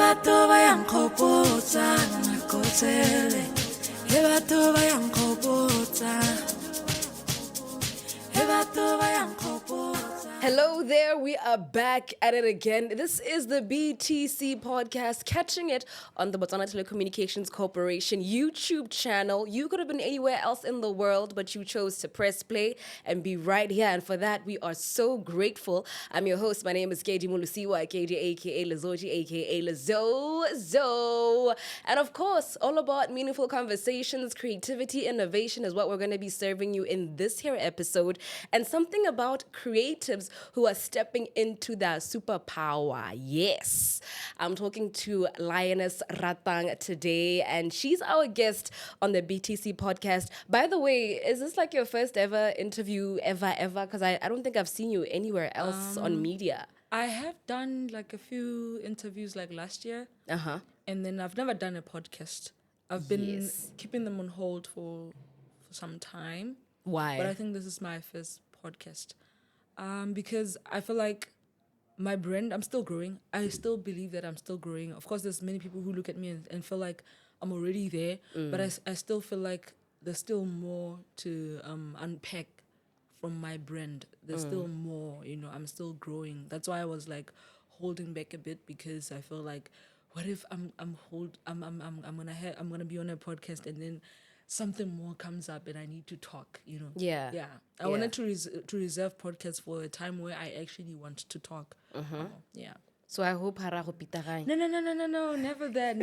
batho ba yang khopotsa nako tsele he batho ba yang khopotsa he batho ba yang khopotsa. Hello there, we are back at it again. This is the BTC podcast, catching it on the Botswana Telecommunications Corporation YouTube channel. You could have been anywhere else in the world, but you chose to press play and be right here. And for that, we are so grateful. I'm your host. My name is KD Mulusiwa, KD aka Lazoji, aka Lazo. And of course, all about meaningful conversations, creativity, innovation is what we're going to be serving you in this here episode. And something about creatives who are stepping into their superpower. Yes. I'm talking to Lioness Ratang today, and she's our guest on the BTC podcast. By the way, is this like your first ever interview ever? Because I don't think I've seen you anywhere else on media. I have done like a few interviews like last year. Uh-huh. And then I've never done a podcast. I've been keeping them on hold for some time. Why? But I think this is my first podcast. Because I feel like my brand, I'm still growing. I still believe that I'm still growing. Of course, there's many people who look at me and feel like I'm already there. But I still feel like there's still more to unpack from my brand. There's still more, I'm still growing. That's why I was like holding back a bit, because I feel like, what if I'm gonna be on a podcast and then something more comes up and I need to talk, Yeah. Yeah. I wanted to reserve podcasts for a time where I actually want to talk. Yeah. So I hope harago pitagany. No, never that.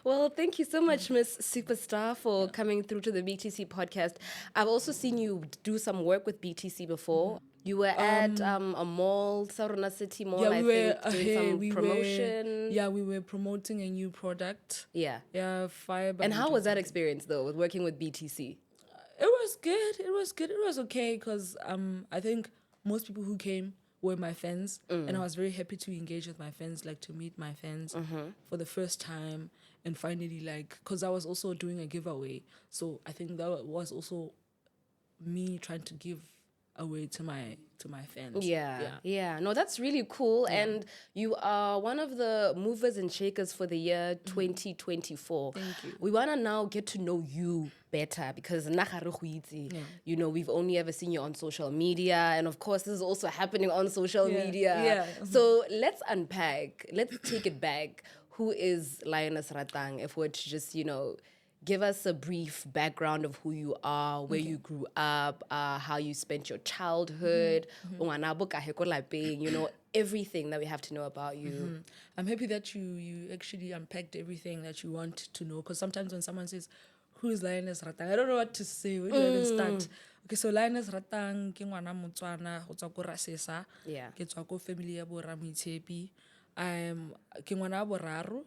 Well, thank you so much, Miss Superstar, for coming through to the BTC podcast. I've also seen you do some work with BTC before. You were at a mall, Sarona City Mall, Yeah, I think, doing some promotion. We were promoting a new product. Yeah. Yeah, fiber. And how was that experience, though, with working with BTC? It was good. It was okay, because I think most people who came were my fans, and I was very happy to engage with my fans, like to meet my fans for the first time, and finally, like, because I was also doing a giveaway, so I think that was also me trying to give away to my fans. Yeah. No, that's really cool. And you are one of the movers and shakers for the year 2024. Thank you. We want to now get to know you better, because we've only ever seen you on social media, and of course this is also happening on social media. So let's unpack, let's take it back. Who is Lioness Ratang? If we're to just give us a brief background of who you are, where you grew up, how you spent your childhood, everything that we have to know about you. I'm happy that you actually unpacked everything that you want to know, because sometimes when someone says, who is Lioness Ratang? I don't know what to say. Where do I even start? Okay, so Lioness Ratang ke ngwana Motswana go tswa ko Rasesa. Yeah. Ke tswa ko family ya bo Ramitshepi. Ke ngwana wa boraro,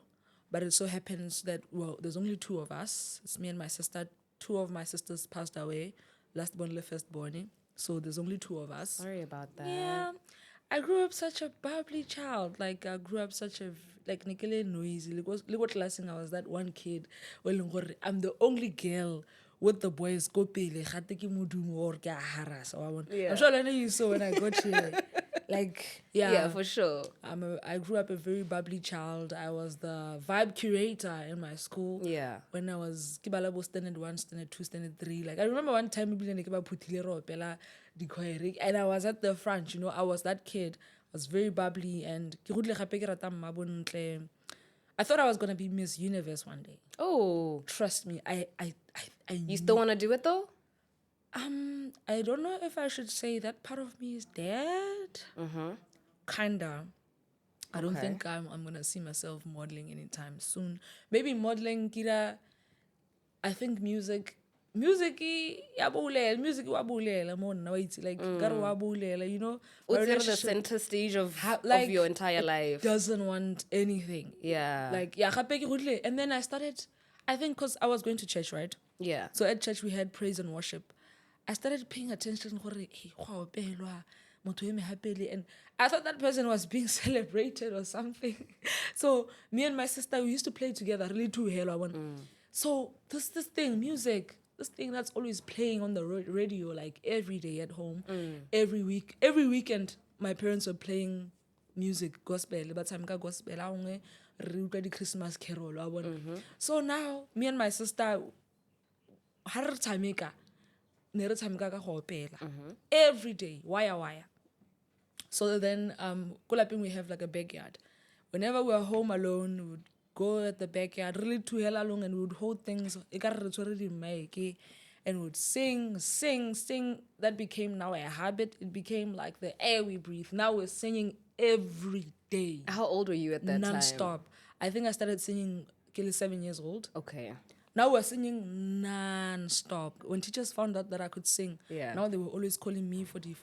but it so happens that, well, there's only two of us. It's me and my sister. Two of my sisters passed away, last born le first born. So there's only two of us. Sorry about that. Yeah. I grew up such a bubbly child. Like, I grew up such a, like, nikele noisy. Like, what last thing I was that one kid. Well, I'm the only girl with the boys. Go pele. I'm sure I know you saw when I got here. Like, Yeah, for sure. I grew up a very bubbly child. I was the vibe curator in my school. Yeah. When I was Kibalabo standard 1, standard 2, standard 3. Like, I remember one time and I was at the front, I was that kid. I was very bubbly, and I thought I was gonna be Miss Universe one day. Oh. Trust me, I You still want to do it, though? I don't know if I should say that part of me is dead. Kinda. I don't think I'm gonna see myself modeling anytime soon. Maybe modeling, Kira. I think music wabulela more now, it's like wabulela, What's the center stage of your entire life? Doesn't want anything. Yeah. Like, and then I started, I think, because I was going to church, right? Yeah. So at church we had praise and worship. I started paying attention, and I thought that person was being celebrated or something. So me and my sister, we used to play together, really too hello. So this thing, music, this thing that's always playing on the radio, like every day at home, every weekend, my parents were playing music, gospel, but tshameka gospel, a ngwe re utlwa di-Christmas carol, wa bona. So now, me and my sister, ha re tshameka, ne re tshameka ka go opela. Every day, wire. So then, ko lapeng we have like a backyard. Whenever we are home alone, we would go at the backyard, really to hell along, and we would hold things, and we would sing. That became now a habit. It became like the air we breathe. Now we're singing every day. How old were you at that time? Non-stop. I think I started singing till 7 years old. Okay. Now we're singing non-stop. When teachers found out that I could sing, now they were always calling me for the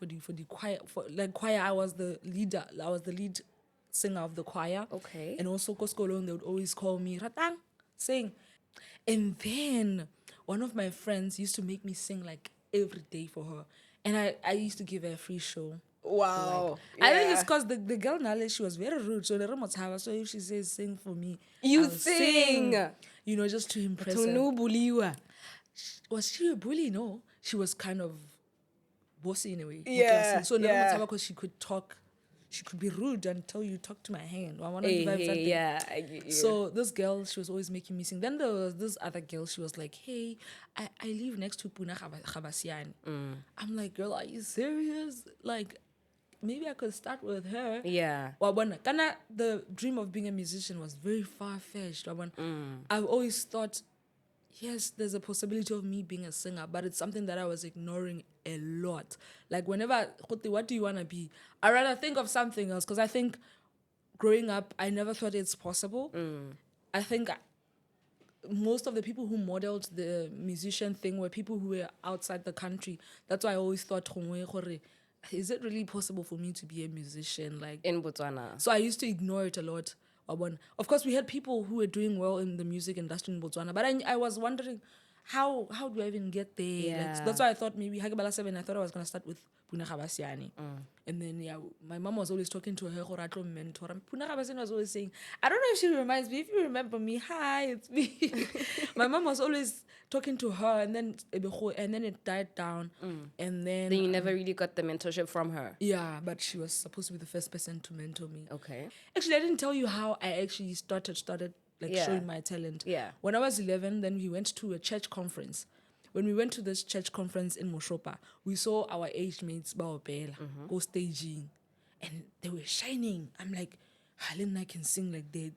choir. For like choir, I was the leader. I was the lead singer of the choir. Okay. And also Koskolong, they would always call me Ratang, sing. And then one of my friends used to make me sing like every day for her. And I used to give her a free show. Wow. I think it's because the girl Nale, she was very rude. So so if she says sing for me, You I'll sing. You know, just to impress her. Was she a bully? No. She was kind of bossy in a way. Yeah, So yeah. because she could talk, she could be rude and tell you, talk to my hand. I want to Hey, vibe that thing. yeah, I get you. So this girl, she was always making me sing. Then there was this other girl, she was like, hey, I live next to Puna Khabasian. I'm like, girl, are you serious? Like, maybe I could start with her. Yeah. The dream of being a musician was very far-fetched. I've always thought, yes, there's a possibility of me being a singer, but it's something that I was ignoring a lot. Like whenever, what do you want to be? I rather think of something else, because I think growing up, I never thought it's possible. I think most of the people who modeled the musician thing were people who were outside the country. That's why I always thought, is it really possible for me to be a musician? Like In Botswana. so I used to ignore it a lot. Of course, we had people who were doing well in the music industry in Botswana, but I was wondering, how do I even get there? Yeah. Like, that's why I thought maybe Hagebala 7, I thought I was going to start with Puna Khabasiani. And then, my mom was always talking to her Horatlo mentor. And Puna Khabasiani was always saying, I don't know if she reminds me, if you remember me, hi, it's me. My mom was always talking to her, and then it died down. And then Then you never really got the mentorship from her. yeah, but she was supposed to be the first person to mentor me. Okay. Actually, I didn't tell you how I actually started like showing my talent. Yeah. When I was 11, then we went to a church conference. When we went to this church conference in Moshopa, we saw our age mates Baopela go staging, and they were shining. I'm like, Helen, I can sing like that.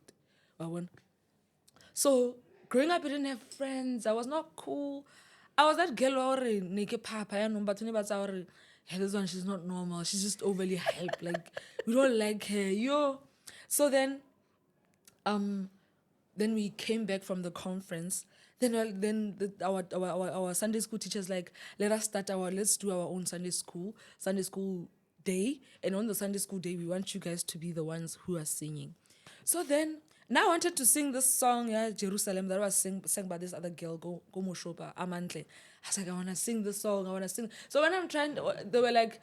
So growing up, I didn't have friends. I was not cool. I was that girl already. This one, she's not normal. She's just overly hyped. Like, we don't like her. Yo. So then we came back from the conference. Our Sunday school teachers like, let's do our own Sunday school day. And on the Sunday school day, we want you guys to be the ones who are singing. So then, now I wanted to sing this song, Jerusalem, that was sang by this other girl, Go Moshopa, Amantle. I was like, I want to sing this song, I want to sing. So when I'm trying, they were like,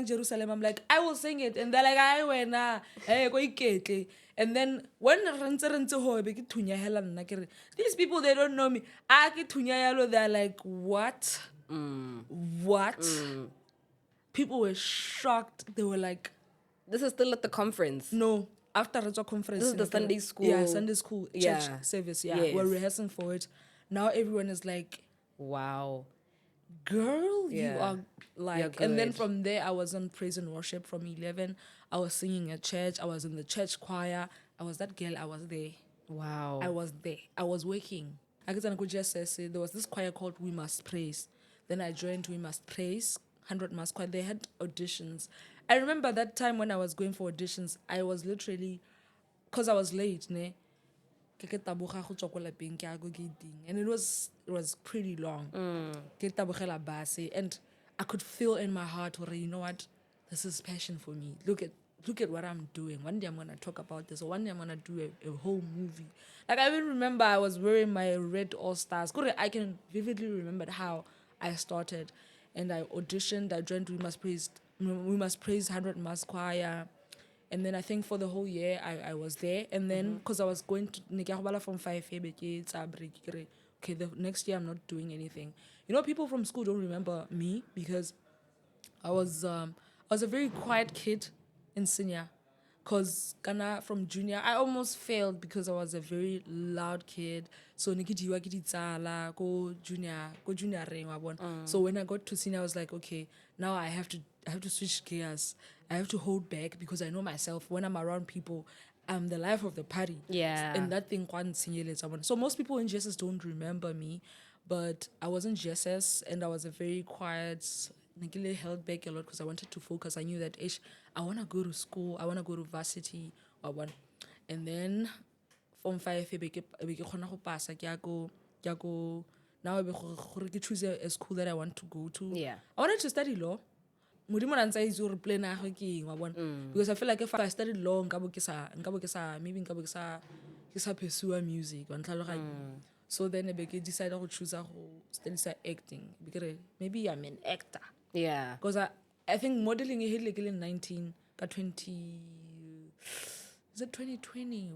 Jerusalem. I'm like, I will sing it. And they're like, I went, hey, go ikete. And then when these people, they don't know me. They're like, what? What? People were shocked. They were like, This is still at the conference. no. After the conference. This is the Sunday school. Yeah, Sunday school church Yeah. service. Yeah, Yes. we're rehearsing for it. Now everyone is like, Wow. girl, you Yeah. are like. You're And then good. from there, I was on praise and worship from 11. I was singing at church. I was in the church choir. I was that girl. I was there. Wow. I was there. I was working. I guess I could just say there was this choir called We Must Praise. Then I joined We Must Praise, 100 Mass Choir. They had auditions. I remember that time when I was going for auditions, I was literally, because I was late, and it was pretty long. And I could feel in my heart, you know what, this is passion for me. Look at what I'm doing. One day I'm gonna talk about this, or one day I'm gonna do a whole movie. Like, I even remember I was wearing my red All Stars. I can vividly remember how I started, and I auditioned. I joined We Must Praise 100 Mass Choir. And then I think for the whole year I was there. And then because I was going to from 5 okay, the next year I'm not doing anything. You know, people from school don't remember me because I was a very quiet kid in senior. Cause kana from junior, I almost failed because I was a very loud kid. So nikidiwa kiditsala go junior ring wabona. So when I got to senior, I was like, okay, now I have to switch gears. I have to hold back because I know myself. When I'm around people, I'm the life of the party. Yeah. And that thing can't someone. So most people in Jesus don't remember me, but I was in Jesus and I was a very quiet. Nagile held back a lot because I wanted to focus. I knew that I want to go to school. I want to go to varsity. And then Form 5 e be ke kgona go pasa ke ya go now gore ke choose a school that I want to go to. Yeah. I wanted to study law. Modimo na ntse itse gore plan ya gagwe ke eng wa bona, because I feel like if I studied law nkabo ke sa pursue music wa ntlhaloganya. So then I decided to choose go study acting because maybe I'm an actor. Yeah. Because I think modeling is like in 19 20, is it 2021?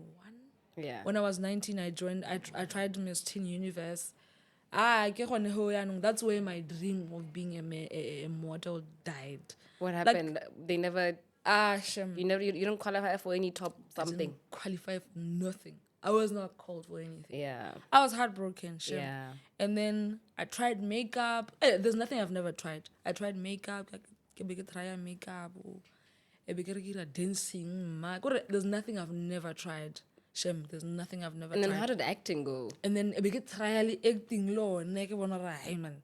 Yeah. When I was 19, I tried Miss Teen Universe. That's where my dream of being a model died. What happened? They never. Shem. You don't qualify for any top something. I didn't qualify for nothing. I was not called for anything. Yeah. I was heartbroken. Shem. Yeah. And then I tried makeup. There's nothing I've never tried. I tried makeup. I try makeup. Dancing. There's nothing I've never tried. Shem, there's nothing I've never tried. And then how did acting go? And then I began trial acting law. And hey man,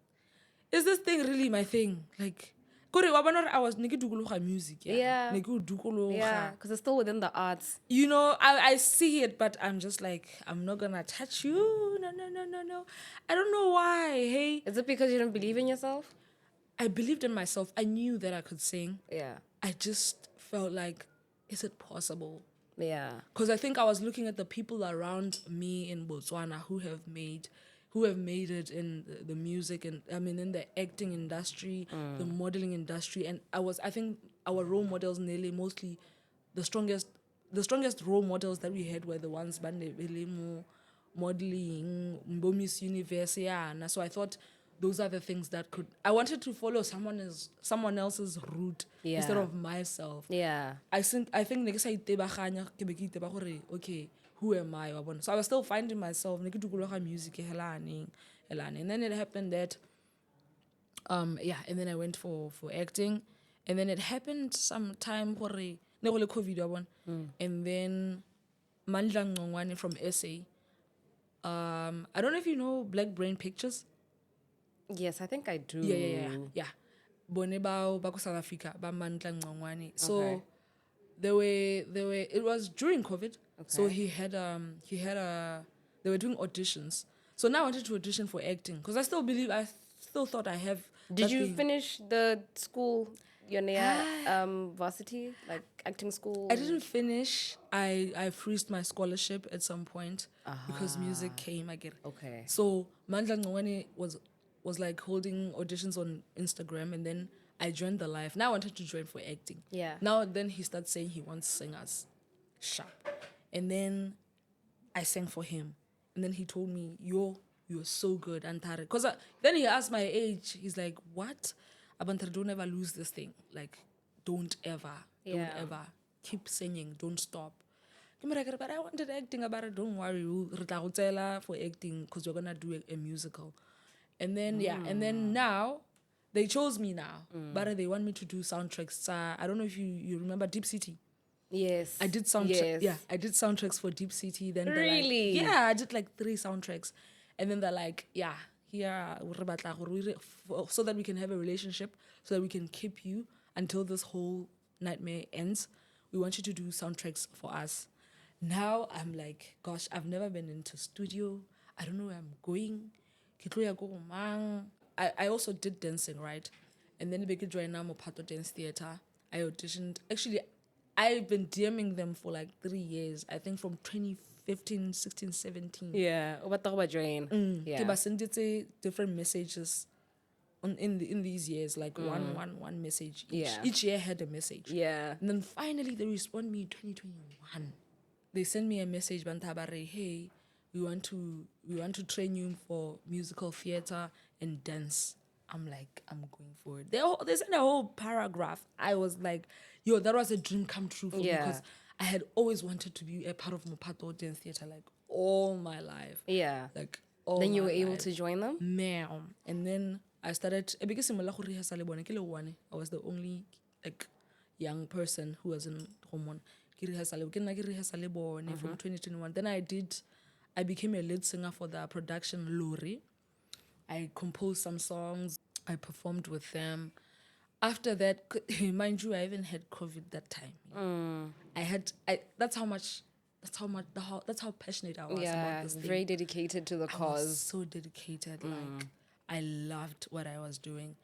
is this thing really my thing? Like, I was music. Yeah. Yeah. Yeah, because it's still within the arts. You know, I see it, but I'm just like, I'm not gonna touch you. No. I don't know why. Hey, Is it because you don't believe in yourself? I believed in myself. I knew that I could sing. Yeah. I just felt like, is it possible? Yeah. Because I think I was looking at the people around me in Botswana who have made it in the music and in the acting industry, the modeling industry, and I think our role models nearly mostly the strongest role models that we had were the ones modeling, Miss Universe, yeah. And so I thought those are the things that I wanted to follow someone else's route instead of myself. Yeah. I think okay, who am I? So I was still finding myself music and then it happened that and then I went for acting, and then it happened sometime COVID and then Mandla Ngongwane from SA. I don't know if you know Black Brain Pictures. Yes, I think I do. Yeah. Bone ba ko South Africa ba Mandla Ngongwane. So Okay. they were it was during COVID. So they were doing auditions. So now I wanted to audition for acting because I still thought I have. Did you finish the school, your varsity, like acting school? I didn't finish. I freezed my scholarship at some point because music came. I get it. Okay. So Mandla Ngongwane was like holding auditions on Instagram, and then I joined the live. Now I wanted to join for acting. Yeah. Now then he started saying he wants singers. Sharp. And then I sang for him. And then he told me, you're so good, Antare. Because then he asked my age. He's like, what? Abantare, don't ever lose this thing. Like, don't ever. Don't ever. Keep singing. Don't stop. But I wanted acting. Don't worry. We'll for acting because you're going to do a musical. And then, and then now, they chose me now. But they want me to do soundtracks. I don't know if you remember Deep City. Yes. I did soundtracks. Yes. Yeah, I did soundtracks for Deep City. Then Really? I did like 3 soundtracks. And then they're like, yeah, here, so that we can have a relationship, so that we can keep you until this whole nightmare ends. We want you to do soundtracks for us. Now I'm like, gosh, I've never been into studio. I don't know where I'm going. I also did dancing, right? And then I joined Pato Dance Theater. I auditioned. Actually, I've been DMing them for like 3 years. I think from 2015, 16, 17. Yeah. What about Jane? Yeah. They sent different messages in these years, like one message each. Yeah. Each year had a message. Yeah. And then finally they respond me in 2021. They sent me a message, Bantabare, hey, we want to train you for musical theater and dance. I'm like, I'm going for it. They sent a whole paragraph. I was like, yo, that was a dream come true for me because I had always wanted to be a part of Mopato Dance Theatre, like, all my life. Yeah. Like, all Then you my were able life. to join them? Ma'am. And then I started, because I was the only, like, young person who was in Homon. From 2021. Then I became a lead singer for the production Lori. I composed some songs. I performed with them. After that, mind you, I even had COVID that time. That's how passionate I was about this thing. Very dedicated to the I was cause. so dedicated. Like, I loved what I was doing.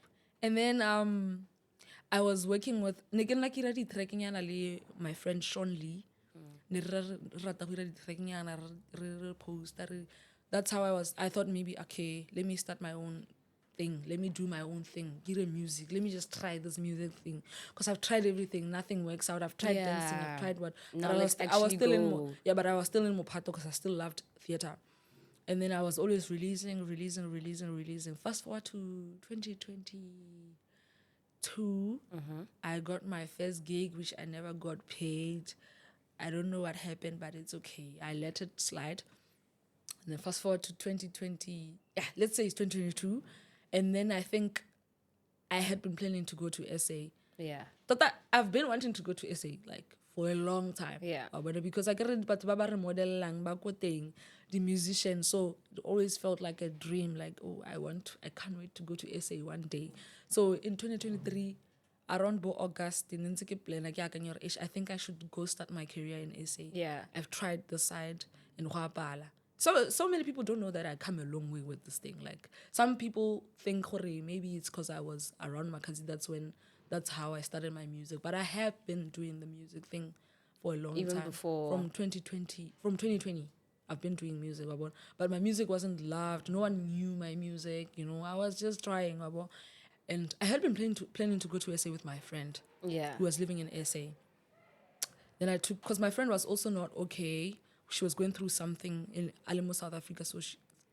And then I was working with my friend Sean Lee. That's how I was. I thought maybe, okay, let me start my own thing. Let me do my own thing. Get a music. Let me just try this music thing. Because I've tried everything. Nothing works out. I've tried dancing. I've tried what. Now But let's I was actually still go. but I was still in Mopato because I still loved theater. And then I was always releasing. Fast forward to 2022, I got my first gig, which I never got paid. I don't know what happened, but it's okay. I let it slide. And then fast forward to 2020, let's say it's 2022. And then I think I had been planning to go to SA. Yeah. But I've been wanting to go to SA, like, for a long time. Yeah. But because I get but baba model lang thing, the musician, so it always felt like a dream, like, oh, I can't wait to go to SA one day. So in 2023, around August, in plan, like, I think I should go start my career in SA. Yeah. I've tried the side in Huapala. So many people don't know that I come a long way with this thing. Like, some people think, maybe it's because I was around Makazi. That's how I started my music. But I have been doing the music thing for a long time. Even before. From 2020, I've been doing music. But my music wasn't loved. No one knew my music. I was just trying. And I had been planning to go to SA with my friend. Yeah. Who was living in SA. Then I took, because my friend was also not okay. She was going through something in Alimo, South Africa, so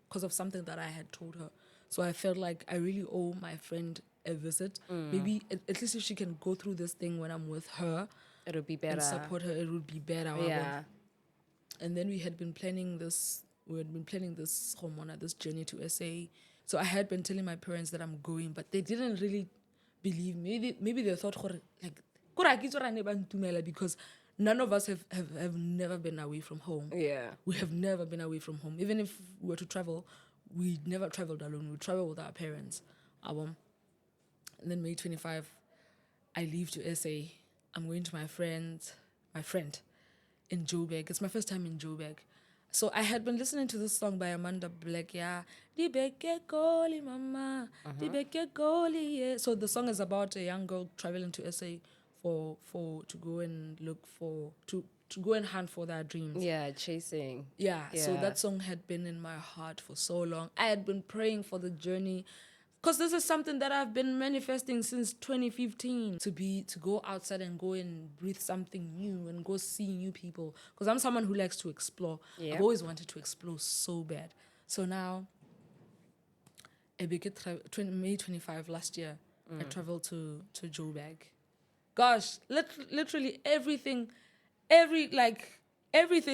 because of something that I had told her. So I felt like I really owe my friend a visit. Maybe at least if she can go through this thing when I'm with her, It'll be better. and support her, it would be better. Yeah. And then we had been planning this hormona, this journey to SA. So I had been telling my parents that I'm going, but they didn't really believe me. Maybe they thought, like, because none of us have never been away from home. Yeah. We have never been away from home. Even if we were to travel, we never traveled alone. We traveled with our parents. And then May 25, I leave to SA. I'm going to my friend in Joburg. It's my first time in Joburg. So I had been listening to this song by Amanda Black, yeah. Dibeke Goli, mama. Dibeke Goli, yeah. So the song is about a young girl traveling to SA to go and look for to go and hunt for their dreams. Yeah, chasing. Yeah, so that song had been in my heart for so long. I had been praying for the journey, because this is something that I've been manifesting since 2015, to go outside and go and breathe something new and go see new people, because I'm someone who likes to explore. Yeah. I've always wanted to explore so bad. So now, May 25 last year, I traveled to Joburg. Gosh, literally everything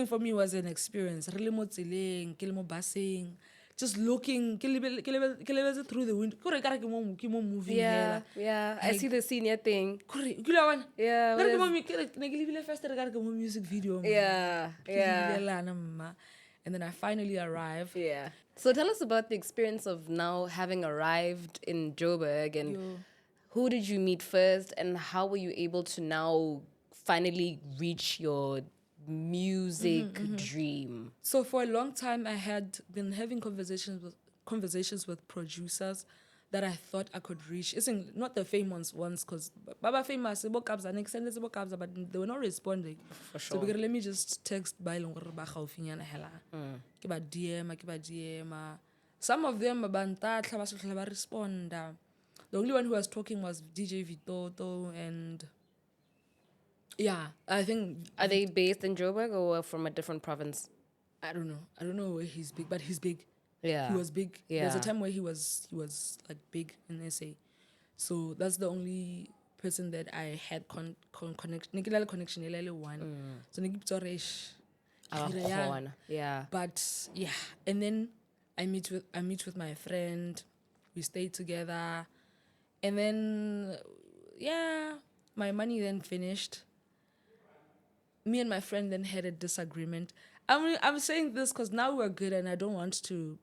for me was an experience. Really mo tseleng, ke le mo busing, just looking, ke lebetse through the window. Ke mo moving Yeah, hela. yeah. I see the senior thing. Yeah, Yeah, music video. Yeah, yeah. And then I finally arrived. Yeah. So tell us about the experience of now having arrived in Joburg, and who did you meet first, and how were you able to now finally reach your music dream? So for a long time, I had been having conversations with producers that I thought I could reach. Not the famous ones, because Baba famous, but they were not responding. For sure. So let me just text by DM. Some of them respond. The only one who was talking was DJ Vitoto, and yeah, I think. Are they based in Joburg or from a different province? I don't know where he's big, but he's big. Yeah. He was big. Yeah. There's a time where he was like big in SA. So that's the only person that I had connection one. So Yeah. but yeah, and then I meet with my friend. We stay together, and then yeah, my money then finished. Me and my friend then had a disagreement. I'm saying this because now we're good, and I don't want to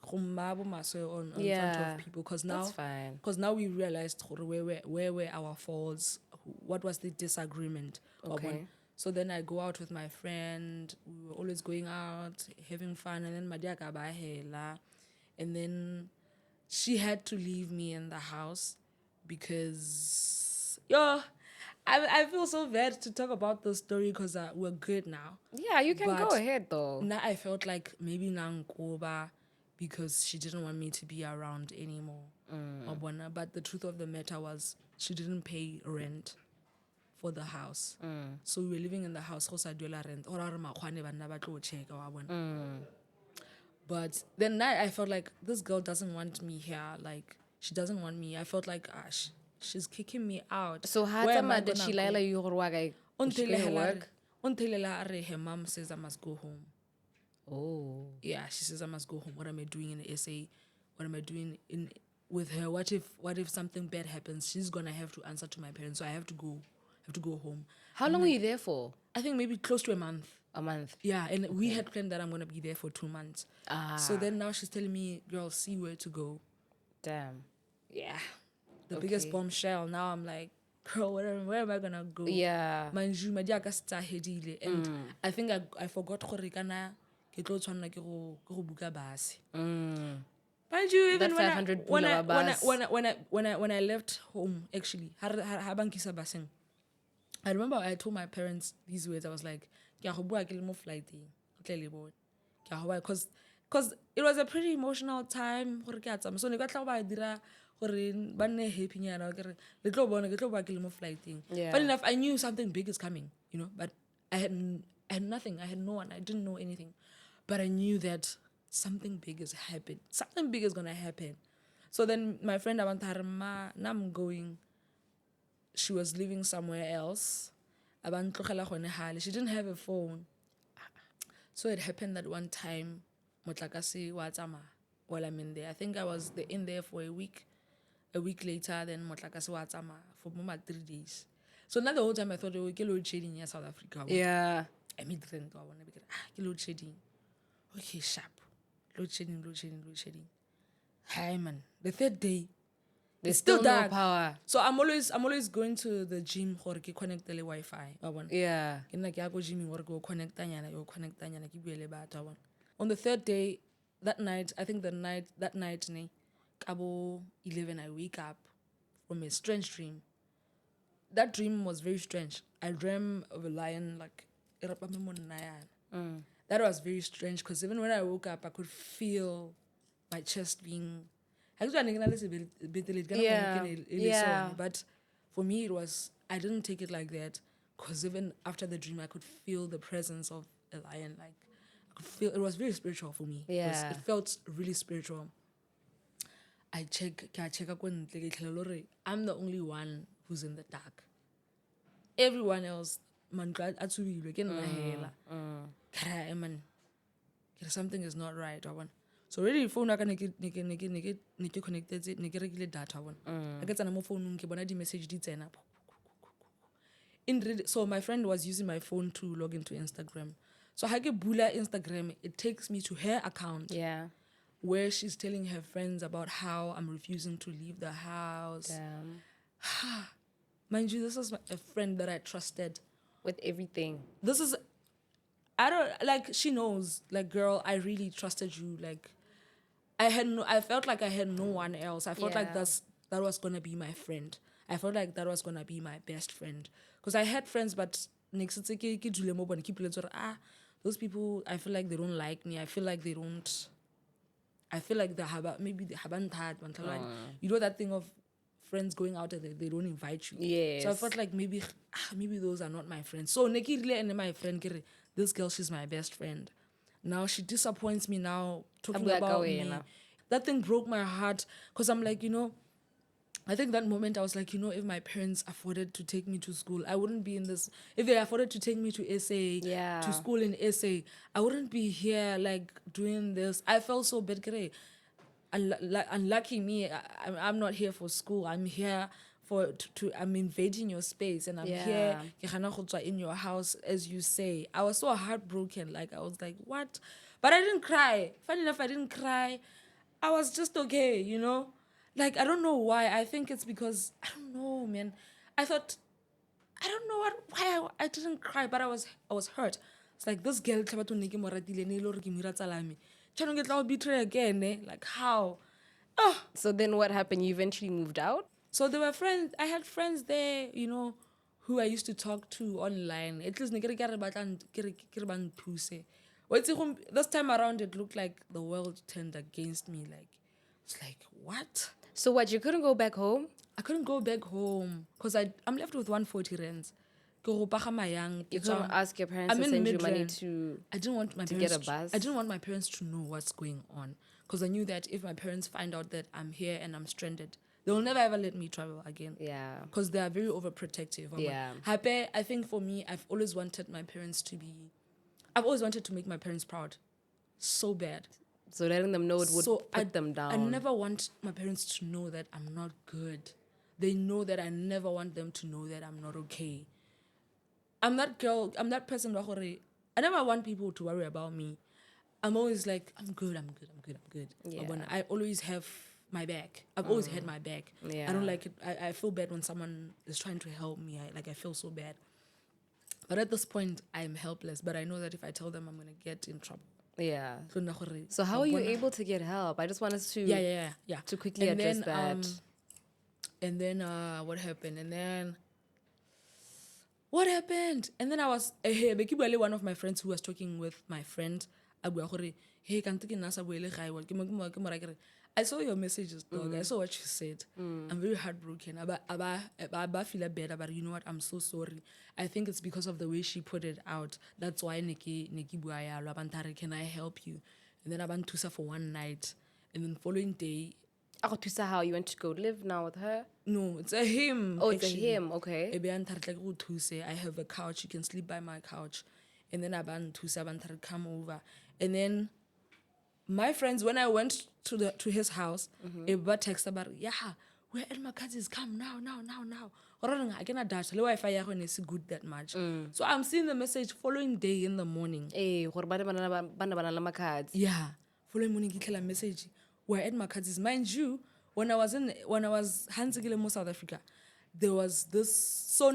khumabo myself on front Yeah, of people because that's now fine. because now we realized where were our faults, what was the disagreement. Okay. So then I go out with my friend. We were always going out, having fun, and then Madiaka bahela, and then she had to leave me in the house because I feel so bad to talk about this story because we're good now. Yeah, you can go But ahead though. now I felt like maybe Nankoba because she didn't want me to be around anymore. But the truth of the matter was she didn't pay rent for the house. So we were living in the house, rent. But then I felt like this girl doesn't want me here. Like she doesn't want me. I felt like she's kicking me out. So Where am I how did she gonna lie go? you go Until work? her mom says I must go home. Oh. Yeah, she says I must go home. What am I doing in the SA? What am I doing in with her? What if something bad happens? She's gonna have to answer to my parents, so I have to go home. How long were you there for? I think maybe close to a month. A month. Yeah, and we had planned that I'm gonna be there for 2 months. So Ah. then now she's telling me, girl, see where to go. Damn. Yeah. The biggest bombshell. Now I'm like, girl, where am I gonna go? Yeah. And I think I forgot gore kana ke tlo tshwanela ke go buka bus. Mind you, even That 500 when pula bus. when I left home, actually, ha bankisa baseng. I remember I told my parents these words. I was like, "Ke a go bua ke le mo flighteng, because it was a pretty emotional time. So ne ka tla ba dira gore ba nne happy nyana ke re le tlo bona ke tlo bua ke le mo flighteng. Yeah. Funny enough, I knew something big is coming, but I had nothing. I had no one. I didn't know anything, but I knew that something big is happening. Something big is gonna happen. So then my friend Avantarma, now I'm going. She was living somewhere else. She didn't have a phone. So it happened that one time, Motlakasi Watama, while I'm in there. I think I was in there for a week. A week later, then Motlakasi Watama for more 3 days. So now the whole time I thought, oh, load shedding in South Africa. Yeah. I mean, I want to be load shedding. Okay, sharp. Load shedding. Hi, man. The third day, There's it's still no dark. power. So I'm always going to the gym or connect the Wi-Fi. Yeah. On the third day, that night, I think that night, Kabo 11, I wake up from a strange dream. That dream was very strange. I dreamt of a lion, like, that was very strange because even when I woke up, I could feel my chest being. Yeah. But for me, I didn't take it like that because even after the dream, I could feel the presence of a lion. Like, I could feel it was very spiritual for me. Yeah. It felt really spiritual. I check up when I'm the only one who's in the dark. Everyone else, man, something is not right. So really, phone I can connected it, regular data one. I get an phone the message so my friend was using my phone to log into Instagram. So I get bula Instagram, it takes me to her account. Yeah. Where she's telling her friends about how I'm refusing to leave the house. Damn. Mind you, this is a friend that I trusted. With everything. She knows, like, girl, I really trusted you. Like, I felt like I had no one else. I felt like that was gonna be my friend. I felt like that was gonna be my best friend. Because I had friends, but those people, I feel like they don't like me. I feel like they haven't had one time. You know that thing of friends going out and they don't invite you. Yes. So I felt like maybe those are not my friends. So Neki really and my friend, this girl, she's my best friend. Now she disappoints me now talking about me. That thing broke my heart because I'm like, I think that moment I was like, if my parents afforded to take me to school, I wouldn't be in this. If they afforded to take me to SA, Yeah. to school in SA, I wouldn't be here like doing this. I felt so bad. Unlucky me, I'm not here for school. I'm here I'm invading your space, and I'm here ke gana go tswa in your house, as you say. I was so heartbroken. Like, I was like, what? But I didn't cry. Funny enough, I didn't cry. I was just okay, Like, I don't know why. I think it's because, I don't know, man. I thought, I don't know why I didn't cry, but I was hurt. It's like, this girl tla batho nne ke mo ratile, ne e le gore ke mo ira tsala ya me. Jaanong ke tla go betray again, eh? Like, how? Oh. So then what happened? You eventually moved out? So there were friends. I had friends there, who I used to talk to online. At least this time around, it looked like the world turned against me. Like, it's like, what? So what, you couldn't go back home? I couldn't go back home because I'm left with 140 rands. You couldn't ask your parents I'm to in send you money mid-rand. to I didn't want my to parents get a bus? I didn't want my parents to know what's going on, because I knew that if my parents find out that I'm here and I'm stranded, they will never ever let me travel again. Yeah. Because they are very overprotective. Yeah. Happy, I think for me, I've always wanted to make my parents proud. So bad. So letting them know it would put them down. I never want my parents to know that I'm not good. They know that I never want them to know that I'm not okay. I'm that girl, I'm that person. I never want people to worry about me. I'm always like, I'm good. Yeah. When I always have my back. I've always had my back. Yeah. I don't like it. I feel bad when someone is trying to help me. I feel so bad. But at this point, I'm helpless. But I know that if I tell them, I'm going to get in trouble. Yeah. So So how are you able to get help? I just want us to to quickly and address then, that. And then what happened? And then what happened? And then I was one of my friends who was talking with my friend. Hey, I saw your messages, dog. I saw what you said. I'm very heartbroken. I feel bad about it. You know what? I'm so sorry. I think it's because of the way she put it out. That's why Neki Buaya, can I help you? And then I went to for one night. And then following day, How you went to go live now with her? no, it's a him. Oh, it's a him. Okay. I have a couch. You can sleep by my couch. And then I went to come over. And then my friends, when I went to his house, everybody texted about, we're at my cousin's, come now. I cannot dash. The Wi-Fi is good that much. So I'm seeing the message following day in the morning. Yeah. Following morning, get a message. We're at my cousin's. Mind you, when I was Hansigile, South Africa, there was this. So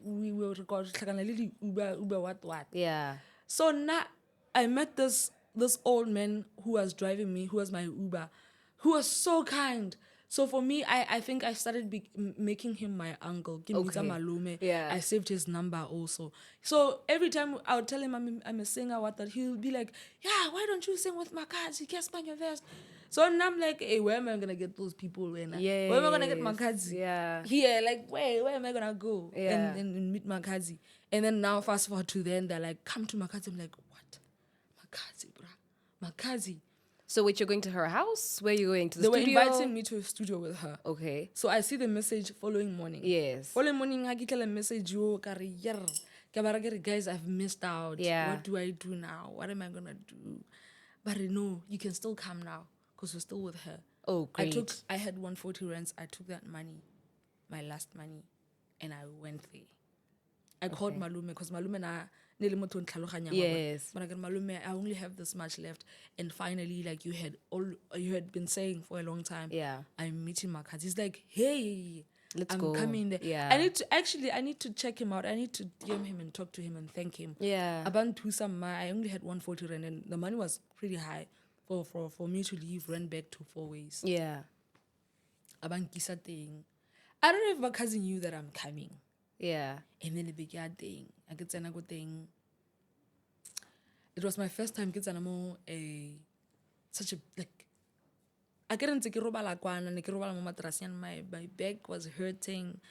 we were recording Uber what. Yeah. So now I met this old man who was driving me, who was my Uber, who was so kind. So for me, I think I started making him my uncle. Okay. Yeah. I saved his number also. So every time I would tell him I'm a singer, he'll be like, yeah, why don't you sing with my cards? He can't span your vest. So now I'm like, hey, where am I gonna get those people? Where am I gonna get my cards? Yeah. Here, like, where am I gonna go and meet Makazi? And then now fast forward to then, they're like, come to Makazi. I'm like, what? Makazi, bruh. Makazi. So wait, you're going to her house? Where are you going? To the studio? studio? They were inviting me to a studio with her. Okay. So I see the message following morning. Yes. Following morning, I get a message, guys, I've missed out. Yeah. What do I do now? What am I gonna do? But no, you can still come now because we're still with her. Oh, great. I had 140 rands. I took that money, my last money, and I went there. I called Malume because Malume na yes. But I got Malume, I only have this much left. And finally, like you had been saying for a long time, Yeah. I'm meeting Makazi. He's like, hey, Let's I'm go. coming there. Yeah. I need to check him out. I need to DM him and talk to him and thank him. Yeah. I only had 140 rand and the money was pretty high for me to leave rent back to 4 ways. Yeah. I don't know if my cousin knew that I'm coming. Yeah. And then the big thing. I get a good thing. It was my first time getting such a like I couldn't take my back was hurting.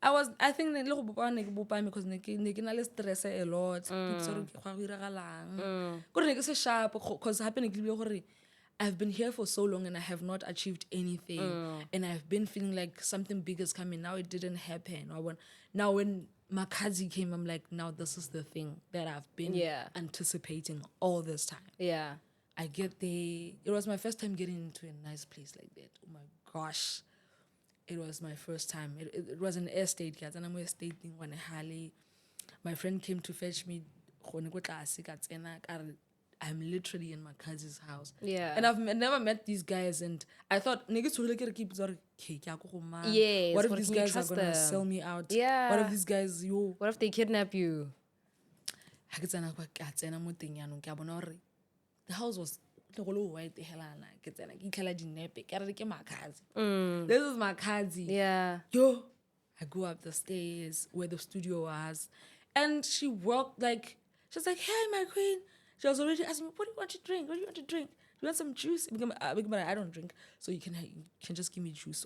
I think the little because I stress a lot. Couldn't get sharp because happening I've been here for so long and I have not achieved anything. And I've been feeling like something big is coming. Now it didn't happen. Now when Makazi came, I'm like, now this is the thing that I've been anticipating all this time. Yeah. I get there. It was my first time getting into a nice place like that. Oh my gosh. It was my first time. It was an estate, guys. And I'm estate thing when my friend came to fetch me. I'm literally in my cousin's house. Yeah. And I've never met these guys. And I thought, niggas will keep Yes, what if what these can you guys are trust going to them? sell me out? Yeah. What if these guys, What if they kidnap you? The house was white. This is my cousin. Yeah. Yo, I go up the stairs where the studio was, and she walked she's like, "Hey, my queen." She was already asking me, "What do you want to drink? What do you want to drink? Do you want some juice?" I don't drink, so you can just give me juice.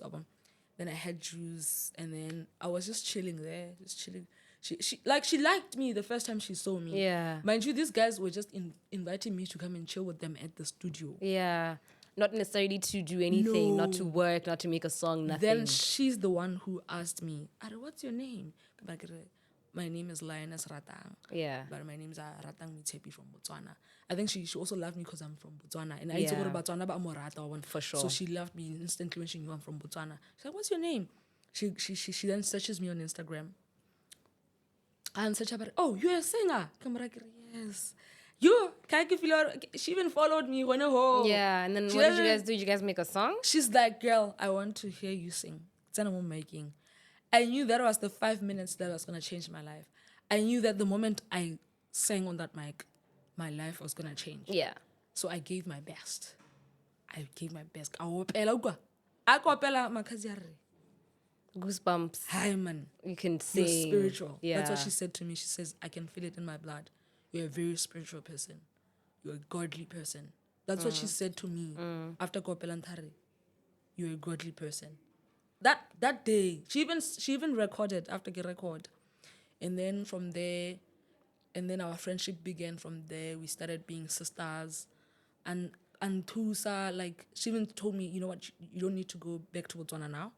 Then I had juice, and then I was just chilling there, just chilling. She liked me the first time she saw me. Yeah. Mind you, these guys were just inviting me to come and chill with them at the studio. Yeah. Not necessarily to do anything, not to work, not to make a song, nothing. Then she's the one who asked me, "What's your name?" My name is Lioness Ratang. Yeah. But my name is Ratang Mitepi from Botswana. I think she also loved me because I'm from Botswana. And I used to go to Botswana, but I'm a Rata one. For sure. So she loved me instantly when she knew I'm from Botswana. She's like, "What's your name?" She then searches me on Instagram. And search about, "Oh, you're a singer." Yes. She even followed me when Yeah, and then what did you guys do? Did you guys make a song? She's like, "Girl, I want to hear you sing." It's an making. I knew that was the 5 minutes that was going to change my life. I knew that the moment I sang on that mic, my life was going to change. Yeah. So I gave my best. I gave my best. I kopela makazi a re, Goosebumps. "Hi, man. You can You're sing. spiritual." Yeah. That's what she said to me. She says, "I can feel it in my blood. You're a very spiritual person. You're a godly person." That's what she said to me after Kopelantare. "You're a godly person." That day, she even recorded after the record. And then from there, our friendship began from there. We started being sisters. And Tusa, she even told me, "You know what, you don't need to go back to Botswana now.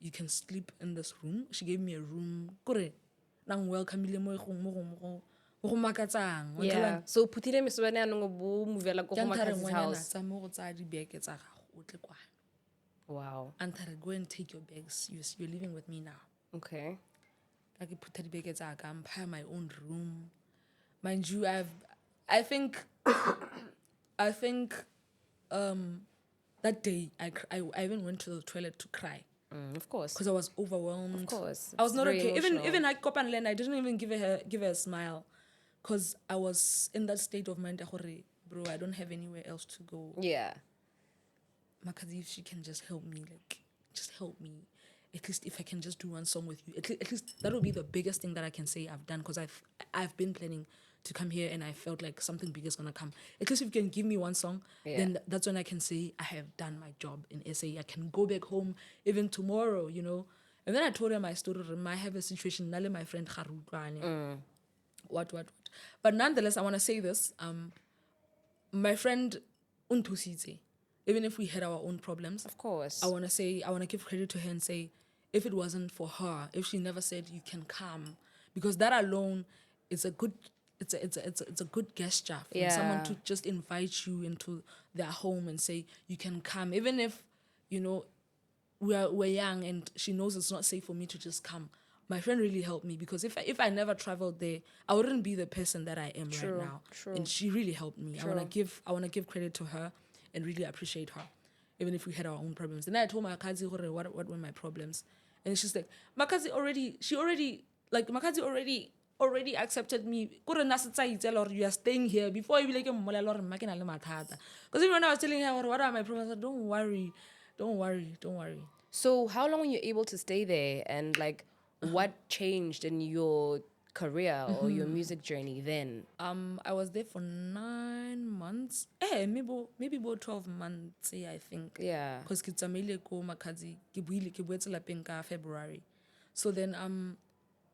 You can sleep in this room." She gave me a room. Kore, nang welcome Yeah. So putile miswane anong bo movela ko Makazi's house. Wow. Antare, go and take your bags. You're living with me now. Okay. I put the bags I have my own room. Mind you, I think that day I even went to the toilet to cry. Of course. Because I was overwhelmed. Of course. I was not very okay. emotional. Even I Kopanlen, I didn't even give her a smile. Because I was in that state of mind, bro, I don't have anywhere else to go. Yeah. Makazi, if she can just help me, just help me. At least if I can just do one song with you. At least that would be the biggest thing that I can say I've done. Because I've been planning to come here and I felt like something big is going to come. At least if you can give me one song, then that's when I can say I have done my job in SA. I can go back home even tomorrow, you know. And then I told her my story. I have a situation. Nale, my friend, what. But nonetheless, I want to say this. My friend, Untusite, even if we had our own problems, Of course. I want to give credit to her and say, if it wasn't for her, if she never said you can come, because that alone is a good, it's a good gesture for someone to just invite you into their home and say you can come, even if we're young and she knows it's not safe for me to just come. My friend really helped me because if I never traveled there, I wouldn't be the person that I am right now. True. And she really helped me. I wanna give credit to her and really appreciate her, even if we had our own problems. And then I told my Kazi what were my problems, and she's like, Makazi already accepted me. Or you are staying here before you be like because even when I was telling her what are my problems, I said, don't worry. So how long were you able to stay there, and what changed in your career or your music journey then? I was there for 9 months. Maybe about 12 months, I think. Yeah. Because kitsamile ko Makazi ke boetse lapeng ka February. So then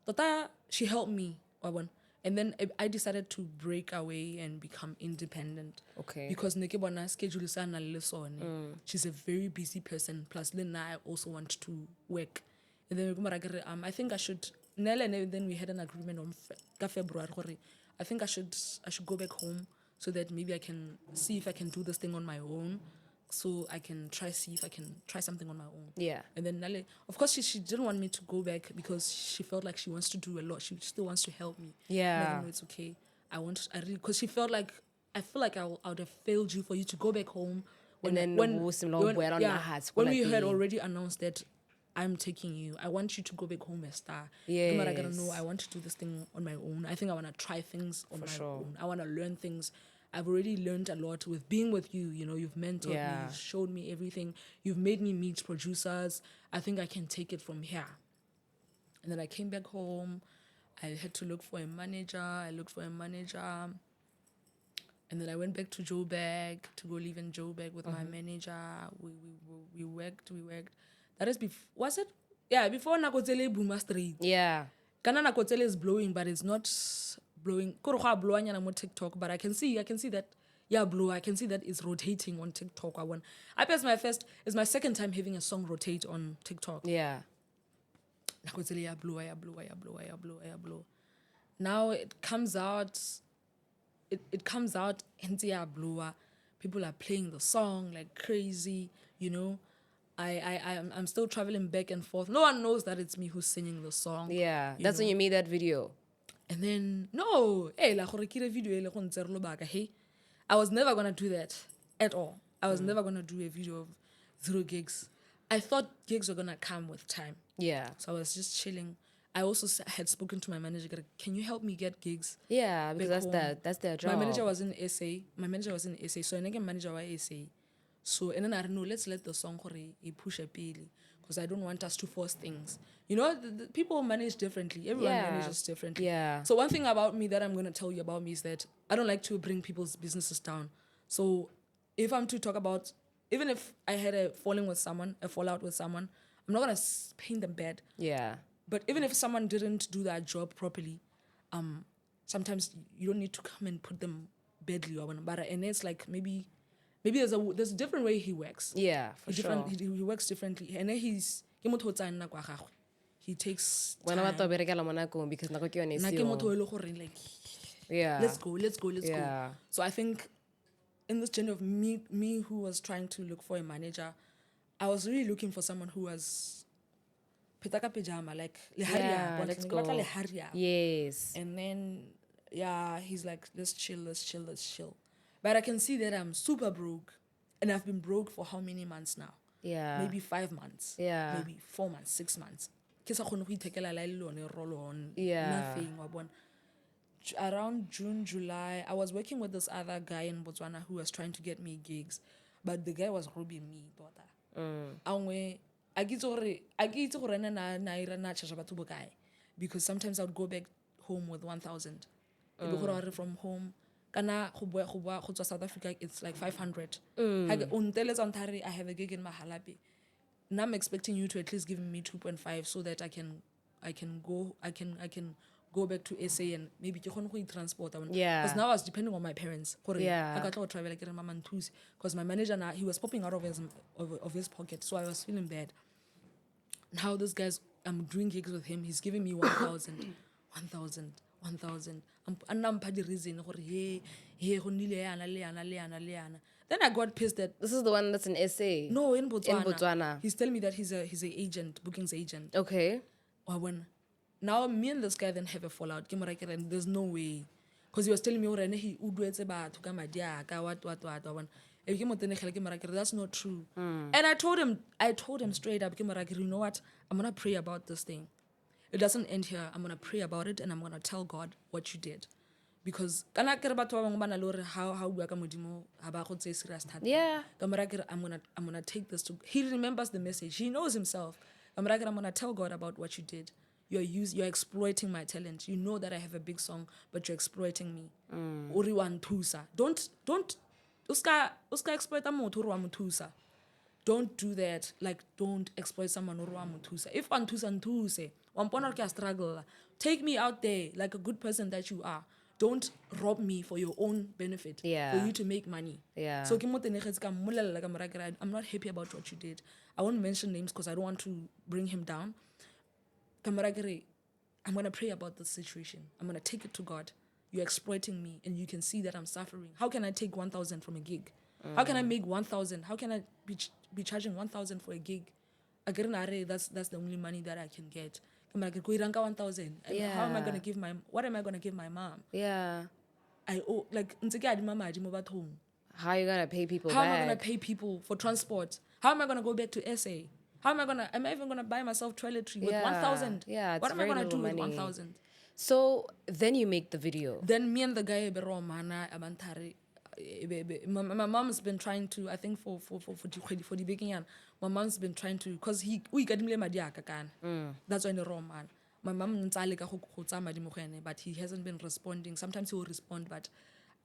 Tata, she helped me. And And then I decided to break away and become independent. Okay. Because neke bona schedule sa na le sone. She's a very busy person. Plus, then I also want to work. And then I think I should. Then we had an agreement on February. I think I should go back home so that maybe I can see if I can do this thing on my own. So I can see if I can try something on my own. Yeah. And then Nale, of course, she didn't want me to go back because she felt like she wants to do a lot. She still wants to help me. Yeah. And I know it's okay. Because she felt like, I feel like I would have failed you for you to go back home. When we had already announced that I'm taking you, I want you to go back home as star. Yes. I gotta know, I want to do this thing on my own. I think I want to try things on my own. I want to learn things. I've already learned a lot with being with you. You know, you've mentored me, you've showed me everything. You've made me meet producers. I think I can take it from here. And then I came back home. I had to look for a manager. I looked for a manager. And then I went back to Joburg to go live in Joburg with my manager. We worked. That is was it? Yeah, before Nakotsele Boomer Street. Yeah. Kana Nakotsele is blowing, but it's not blowing. Koro blowing on TikTok, but I can see that. Yeah, blow. I can see that it's rotating on TikTok. It's my second time having a song rotate on TikTok. Yeah. Nakotsele ya blow. Now it comes out. It comes out and people are playing the song like crazy, you know. I'm still traveling back and forth. No one knows that it's me who's singing the song. Yeah, that's when you made that video. And then hey, I was never gonna do that at all. I was never gonna do a video of 0 gigs. I thought gigs were gonna come with time. Yeah. So I was just chilling. I also had spoken to my manager. Can you help me get gigs? Yeah, because that's their job. My manager was in SA. So I didn't manager was SA. So and then I don't know. Let's let the song push a pili because I don't want us to force things. You know, the people manage differently. Everyone manages differently. Yeah. So one thing about me that I'm gonna tell you about me is that I don't like to bring people's businesses down. So if I'm to talk about, even if I had a fallout with someone, I'm not gonna paint them bad. Yeah. But even if someone didn't do that job properly, sometimes you don't need to come and put them badly. And it's like maybe there's a different way he works. Yeah, for sure. He works differently. And then he takes when time. Because Like, yeah. Let's go. Yeah. So I think in this journey of me who was trying to look for a manager, I was really looking for someone who was pitaka pajama, like leharia. Let's go. Leharia. Yes. And then he's like, let's chill. But I can see that I'm super broke, and I've been broke for how many months now? Yeah. Maybe 5 months. Yeah. Maybe 4 months, 6 months. Yeah. Nothing. Around June, July, I was working with this other guy in Botswana who was trying to get me gigs, but the guy was robbing me, daughter. Because sometimes I would go back home with 1,000. From home, South Africa, it's like 500. I have a gig in Mahalapi. Now I'm expecting you to at least give me 2.5 so that I can go back to SA and maybe transport. Yeah. Because now I was depending on my parents. Yeah. I got to travel because my manager now, he was popping out of his pocket, so I was feeling bad. Now this guy's, I'm doing gigs with him. He's giving me 1,000. And I'm the reason. Then I got pissed that This is the one that's in SA. no, in Botswana. In Botswana. He's telling me that he's a agent, bookings agent. Okay. Now me and this guy then have a fallout. And there's no way, because he was telling me he that's not true. And I told him straight up, you know what? I'm gonna pray about this thing. It doesn't end here. I'm gonna pray about it and I'm gonna tell God what you did. Because how Yeah. I'm gonna take this to. He remembers the message. He knows himself. I'm gonna tell God about what you did. You're exploiting my talent. You know that I have a big song, but you're exploiting me. Don't uska exploit motho. Don't do that. Like, don't exploit someone or mutusa. If anthusa, Wampona ke a struggle. Take me out there like a good person that you are. Don't rob me for your own benefit. Yeah. For you to make money. Yeah. So I'm not happy about what you did. I won't mention names because I don't want to bring him down. I'm gonna pray about this situation. I'm gonna take it to God. You're exploiting me and you can see that I'm suffering. How can I take 1,000 from a gig? How can I make 1,000? How can I be charging 1,000 for a gig? That's the only money that I can get. I'm like, 1,000. And how am I gonna give what am I gonna give my mom? Yeah. I owe like How are you gonna pay people how back? am I gonna pay people for transport? How am I gonna go back to SA? Am I even gonna buy myself toiletry with 1,000? Yeah, it's what am I very gonna do little with money. 1,000? So then you make the video. Then me and the guy my mom's been trying to, I think for the beginning, my mom's been trying to, because we got him that's why in the wrong man. My mom but he hasn't been responding. Sometimes he will respond, but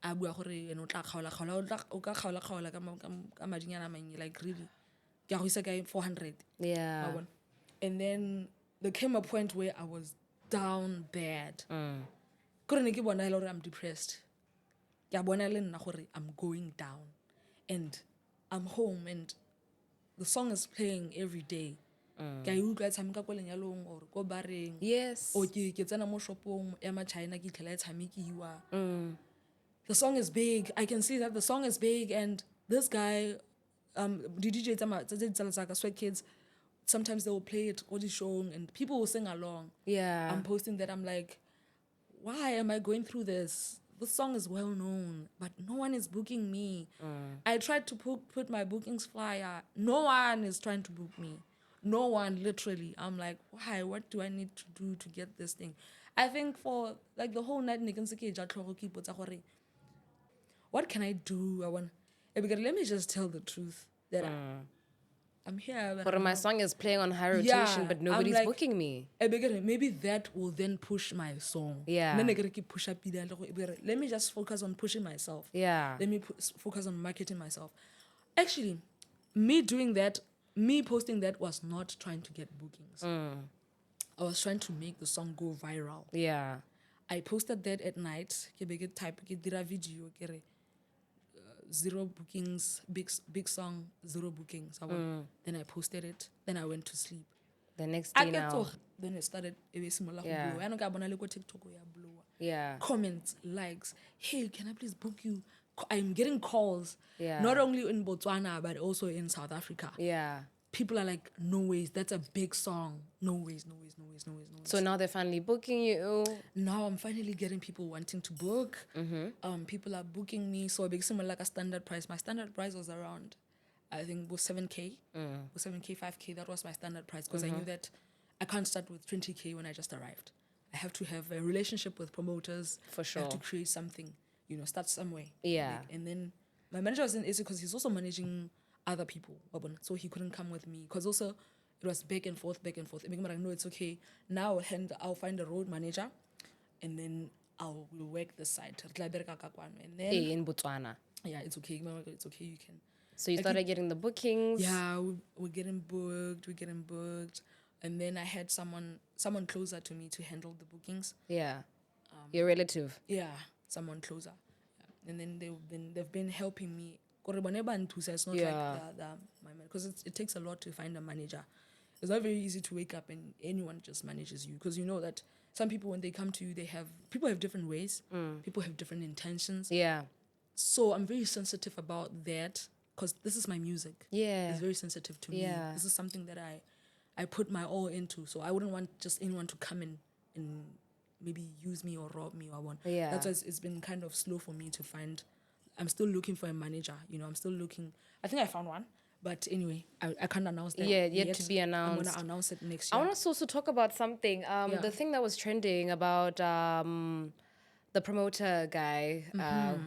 like really ke a go isa kae 400. Yeah. And then there came a point where I was down bad. I'm depressed. I'm going down. And I'm home and the song is playing every day. Or ko bareng. Yes. O ke tsena mo shopong ya ma China ke tlhela e tshamekiwa. The song is big. I can see that the song is big, and this guy, the DJ Sweat Kids, sometimes they will play it on the show and people will sing along. Yeah. I'm posting that. I'm like, why am I going through this? This song is well known, but no one is booking me. I tried to put my bookings flyer. No one is trying to book me. No one, literally. I'm like, why? What do I need to do to get this thing? I think for like the whole night, what can I do? Because let me just tell the truth that I'm here. But But I'm my not- song is playing on high rotation, but I'm nobody's like, booking me. Maybe that will then push my song. Yeah. Then I gotta keep push up. Let me just focus on pushing myself. Yeah. Let me focus on marketing myself. Actually, me doing that, me posting that was not trying to get bookings. I was trying to make the song go viral. Yeah. I posted that at night. Ke dira video, zero bookings, big song, zero bookings. Then I posted it. Then I went to sleep. The next day now. Then it started. Yeah. TikTok blow. Yeah. Comments, likes. Hey, can I please book you? I'm getting calls. Yeah. Not only in Botswana but also in South Africa. Yeah. People are like, no ways, that's a big song. No ways. So now they're finally booking you. Now I'm finally getting people wanting to book. People are booking me. So a big similar like a standard price. My standard price was around, I think, was 7K. Was 7K, 5K. That was my standard price because I knew that I can't start with 20K when I just arrived. I have to have a relationship with promoters. For sure. I have to create something, start somewhere. Yeah. And then my manager was in Asia because he's also managing other people. So he couldn't come with me because also it was back and forth. I'm like, no, it's okay. Now I'll find a road manager and then we'll work the site. And then, In Botswana. yeah, it's okay. It's okay, you can. So you started getting the bookings. Yeah, we're getting booked. And then I had someone closer to me to handle the bookings. Yeah. Your relative. Yeah, someone closer. Yeah. And then they've been helping me. It's not like because it takes a lot to find a manager. It's not very easy to wake up and anyone just manages you because you know that some people when they come to you people have different ways. People have different intentions. Yeah. So I'm very sensitive about that because this is my music. Yeah. It's very sensitive to me. This is something that I put my all into. So I wouldn't want just anyone to come in and maybe use me or rob me or Yeah. That's why it's been kind of slow for me to find. I'm still looking for a manager. I'm still looking. I think I found one. But anyway, I can't announce that. Yeah, yet to be announced. I'm going to announce it next I year. want us also talk about something. The thing that was trending about the promoter guy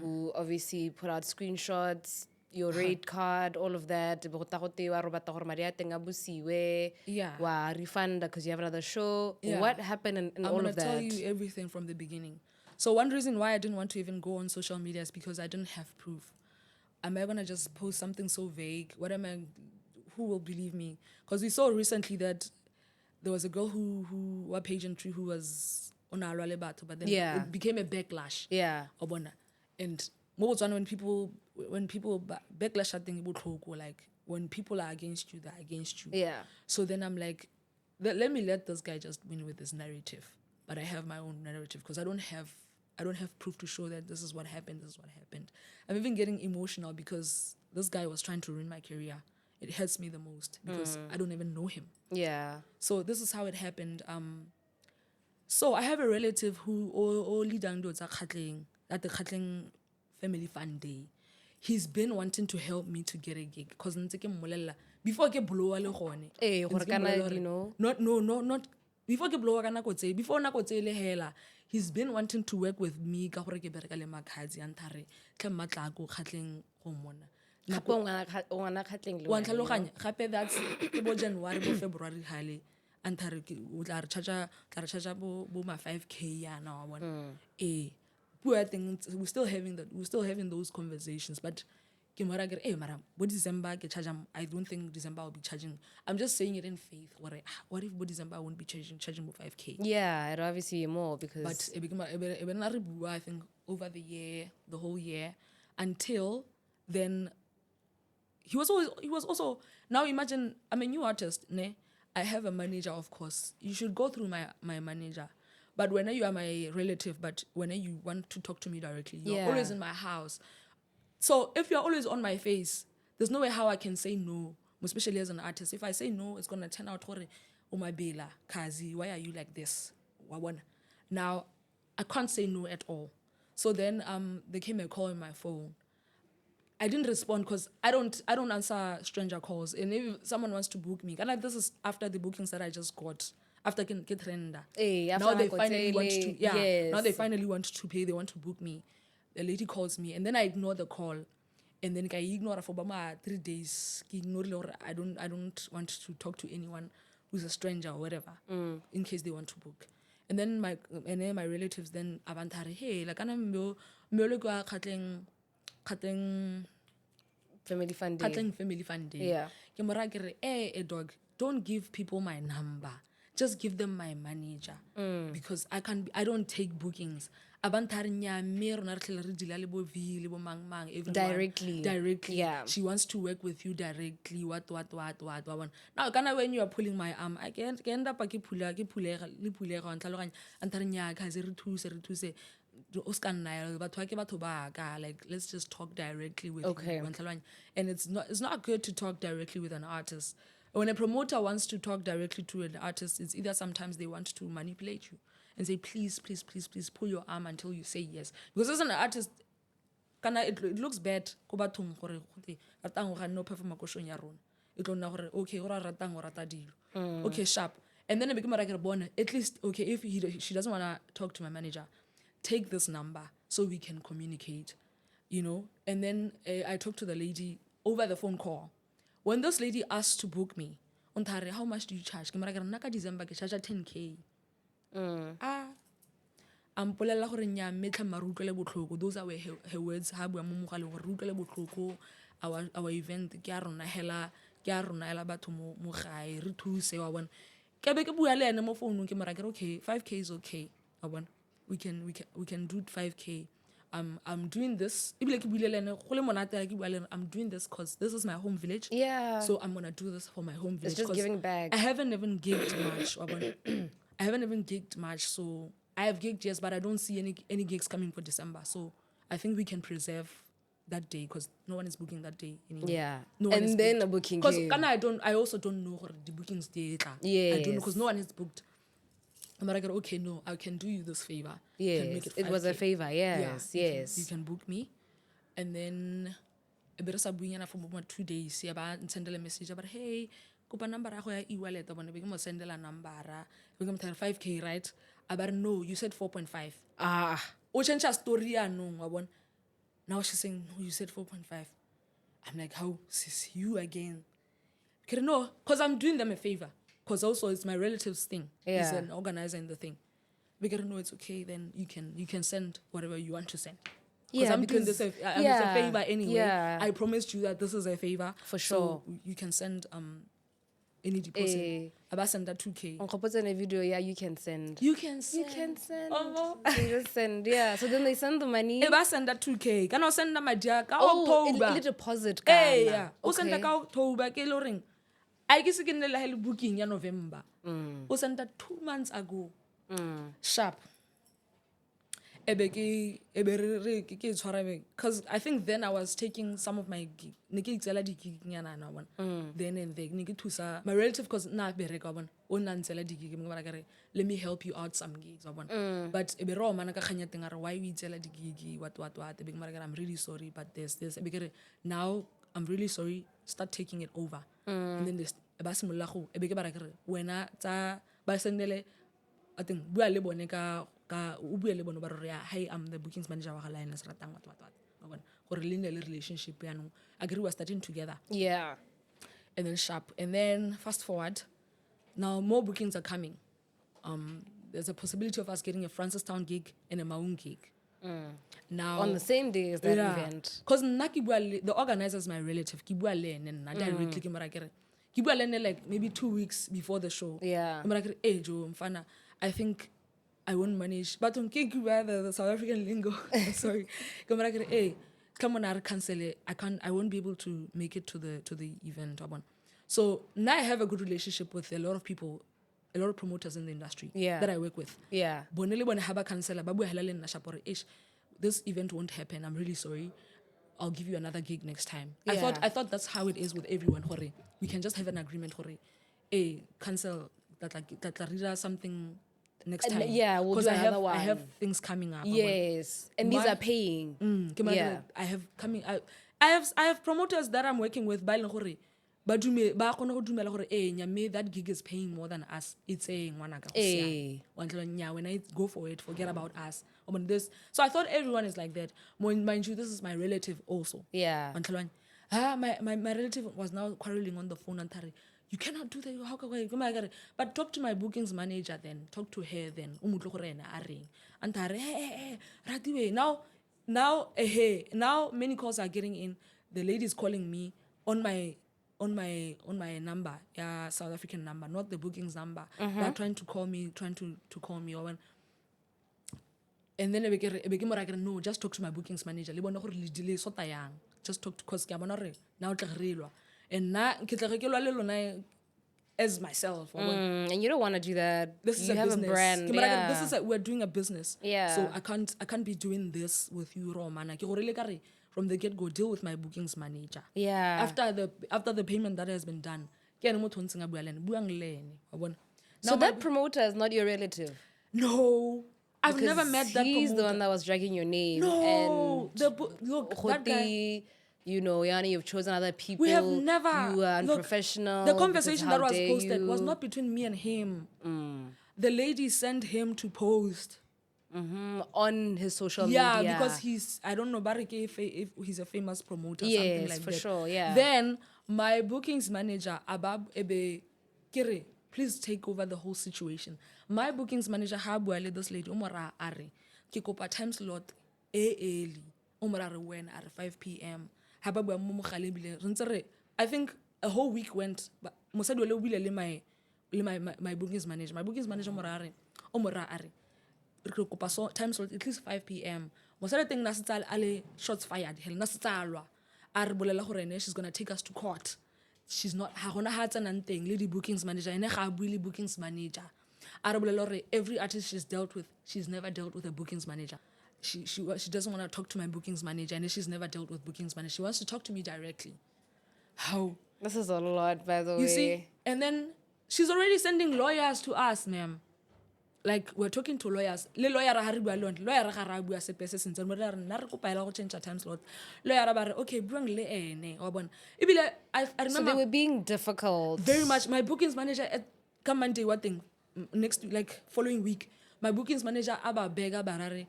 who obviously put out screenshots, your rate card, all of that. Yeah. Wa refund because you have another show. Yeah. What happened in all of that? I'm going to tell you everything from the beginning. So one reason why I didn't want to even go on social media is because I didn't have proof. Am I going to just post something so vague? Who will believe me? Because we saw recently that there was a girl who was pageantry who was on our rally battle, but then Yeah. it became a backlash. Yeah. And more than when people backlash, I think like when people are against you, they're against you. Yeah. So then I'm like, let me let this guy just win with his narrative, but I have my own narrative because I don't have proof to show that this is what happened. This is what happened. I'm even getting emotional because this guy was trying to ruin my career. It hurts me the most because I don't even know him. Yeah. So this is how it happened. So I have a relative who only downloads at the Khatling Family Fun Day. He's been wanting to help me to get a gig because before I get blow not before ke blow kana kotse before na kotse le hela. He's been wanting to work with me ka gore ke bereka le makhazi antare tle matla go Khatling go mona. Gape o ngwana kgatleng le Wa wena, you know? ntlhaloganya gape that's ke bo January bo February hale antare o tla re charge bo ma 5K yana wa bona. Poor things we're still having those conversations, but ke mara ke re mara bo December ke charge I don't think December will be charging. I'm just saying it in faith. What if bo December I won't be charging bo 5K? Yeah, it'll obviously be more because. But I think over the whole year until then. He was also now imagine I'm a new artist, ne? I have a manager, of course. You should go through my manager. But when you are my relative, but when you want to talk to me directly, you're always in my house. So if you're always on my face, there's no way how I can say no, especially as an artist. If I say no, it's gonna turn out oh my bela, Kazi, why are you like this? Now I can't say no at all. So then there came a call on my phone. I didn't respond because I don't answer stranger calls. And if someone wants to book me, and this is after the bookings that I just got, after get render. Now they finally want to now they finally want to pay, they want to book me. The lady calls me and then I ignore the call. And then I ignore for about 3 days. I don't want to talk to anyone who's a stranger or whatever, in case they want to book. And then my relatives then avantare, hey, like I'm Khatling Family Fun Day. Khatling Family Fun Day. Yeah. Ke mora ke re, dog, don't give people my number. Just give them my manager. Because I don't take bookings. Directly. Yeah. She wants to work with you directly. What. Now, when you are pulling my arm, I can end up like let's just talk directly with you. And it's not good to talk directly with an artist. When a promoter wants to talk directly to an artist, it's either sometimes they want to manipulate you and say, please pull your arm until you say yes. Because as an artist, it looks bad. Okay, sharp. And then I become at least, okay, if she doesn't want to talk to my manager, take this number so we can communicate, you know? And then I talked to the lady over the phone call. When this lady asked to book me, how much do you charge? Naka December ke charge 10K. Ampolella gore nya metla marutlele botlhoko. Those are her words. Ha bua mo mogaleng gore rutlele botlhoko. Our event ke a rona hela batho mo gae re thuse wa bona. Ke be ke bua le ene mo phone ke mara ke okay, 5K is okay. Wa bona. We can do 5K. I'm doing this. I'm doing this because this is my home village. Yeah. So I'm gonna do this for my home village. It's just giving back. I haven't even gigged much. So I have gigged, yes, but I don't see any gigs coming for December. So I think we can preserve that day because no one is booking that day anymore. Yeah. No one And then a booking because came. I also don't know the bookings day. Yes. I don't know because no one is booked. I'm like, okay, no, I can do you this favor. Yes, it was a favor. Yes, yes. You can book me, and then a bit of sabuina for 2 days. And send a message about hey, kupa number ako e-wallet. Abone bigamo send a number. Bigamo 5K, right? But no, you said 4.5. O change a story no. Now she's saying no, you said 4.5. I'm like, how sis you again? No, because I'm doing them a favor. Because also it's my relative's thing. Yeah. He's an organizer in the thing. We gotta know it's okay, then you can send whatever you want to send. Yeah, I'm doing this it's a favor anyway. Yeah. I promised you that this is a favor. For sure. So you can send any deposit. Aba send that 2K. On a video, yeah, you can send. You can send. You can send. Oh. You just send, yeah. So then they send the money. Aba send that 2K. Can I send my dear? October. A deposit. Yeah. O send that October. Ke lo reng. I guess you can le booking ya November. O send that 2 months ago. Sharp. Because I think then I was taking some of my gig. Then and there. My relative, because let me help you out some gigs. But why we tell the gig, what. I'm really sorry, but there's this. Now I'm really sorry. Start taking it over. And then this. When I think hey, I'm the bookings manager of Lioness Ratang, what. Relationship, I agree we're starting together. Yeah. And then sharp. And then fast forward, now more bookings are coming. There's a possibility of us getting a Francistown gig and a Maun gig. Now on the same day as that event. Because the organizer is my relative. And I directly like maybe 2 weeks before the show. Yeah. Hey Joe, Mfana, I think I won't manage. But on the South African lingo. Sorry. Hey, come on, I'll cancel it. I won't be able to make it to the event. So now I have a good relationship with a lot of people, a lot of promoters in the industry that I work with. Yeah. This event won't happen. I'm really sorry. I'll give you another gig next time. Yeah. I thought that's how it is with everyone. We can just have an agreement. Cancel that something next time. Yeah, we'll do another one. I have things coming up. Yes, and these are paying. Yeah. I have promoters that I'm working with. That gig is paying more than us. It's saying when I go for it, forget about us. So I thought everyone is like that. Mind you, this is my relative also. Yeah. My relative was now quarreling on the phone and Tari, you cannot do that. How can I? But talk to my bookings manager then. Talk to her then. And Tari, hey, now many calls are getting in. The lady is calling me on my number, South African number, not the bookings number. They're trying to call me, and then I begin no, just talk to my bookings manager. Just talk to cause now and now as myself. And you don't want to do that. This is you a have business. A brand. Yeah. We're doing a business. Yeah. So I can't be doing this with you, Romana. From the get-go, deal with my bookings manager. Yeah. After the payment that has been done. So that promoter is not your relative? No. I've never met that promoter. He's the one that was dragging your name. No. And look, that guy... You know, Yanni, you've chosen other people. We have never... You are unprofessional. The conversation that was posted was not between me and him. The lady sent him to post. On his social media. Yeah, because he's... I don't know, Barike, if he's a famous promoter, something like that. Yes, for sure, yeah. Then, my bookings manager, Abab Ebe Kire, please take over the whole situation. My bookings manager, Habuale, this lady, Omara Are, Kikopa time slot, early. Omara when at 5 p.m. I think a whole week went, but my bookings manager. My bookings manager Omara Are. Time slot at least 5 p.m. Mosala thing nasital ale shots fired. Hell nasitalwa. She's gonna take us to court. She's not hagona hats and thing. Lady bookings manager. And really bookings manager. Every artist she's dealt with, she's never dealt with a bookings manager. She doesn't want to talk to my bookings manager, and she's never dealt with bookings manager. She wants to talk to me directly. How? This is a lot, by the way. You see? And then she's already sending lawyers to us, ma'am. Like, we're talking to lawyers. Le lawyer change time slot. Lawyer okay, bring le ene. I remember. So they were being difficult. Very much. My bookings manager come Monday, what thing? Next, like, following week. My bookings manager, Bega Barare.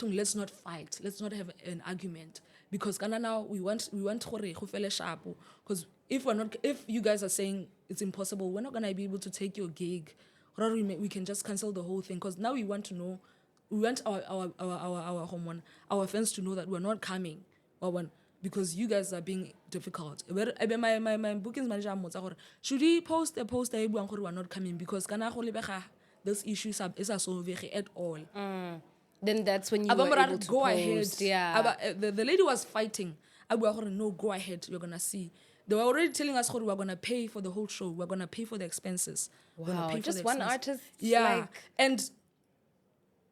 Let's not fight. Let's not have an argument because now we want because if you guys are saying it's impossible, we're not gonna be able to take your gig. Or we can just cancel the whole thing because now we want to know. We want our fans to know that we're not coming. because you guys are being difficult. My bookings manager should he post a post we are not coming because this issue is a solve at all. Then that's when you were able to go post. ahead. Yeah. The lady was fighting. No, go ahead. You're gonna see. They were already telling us we're gonna pay for the whole show. We're gonna pay for the expenses. We're gonna Wow, pay for just the one expenses. artist. Yeah, Like, and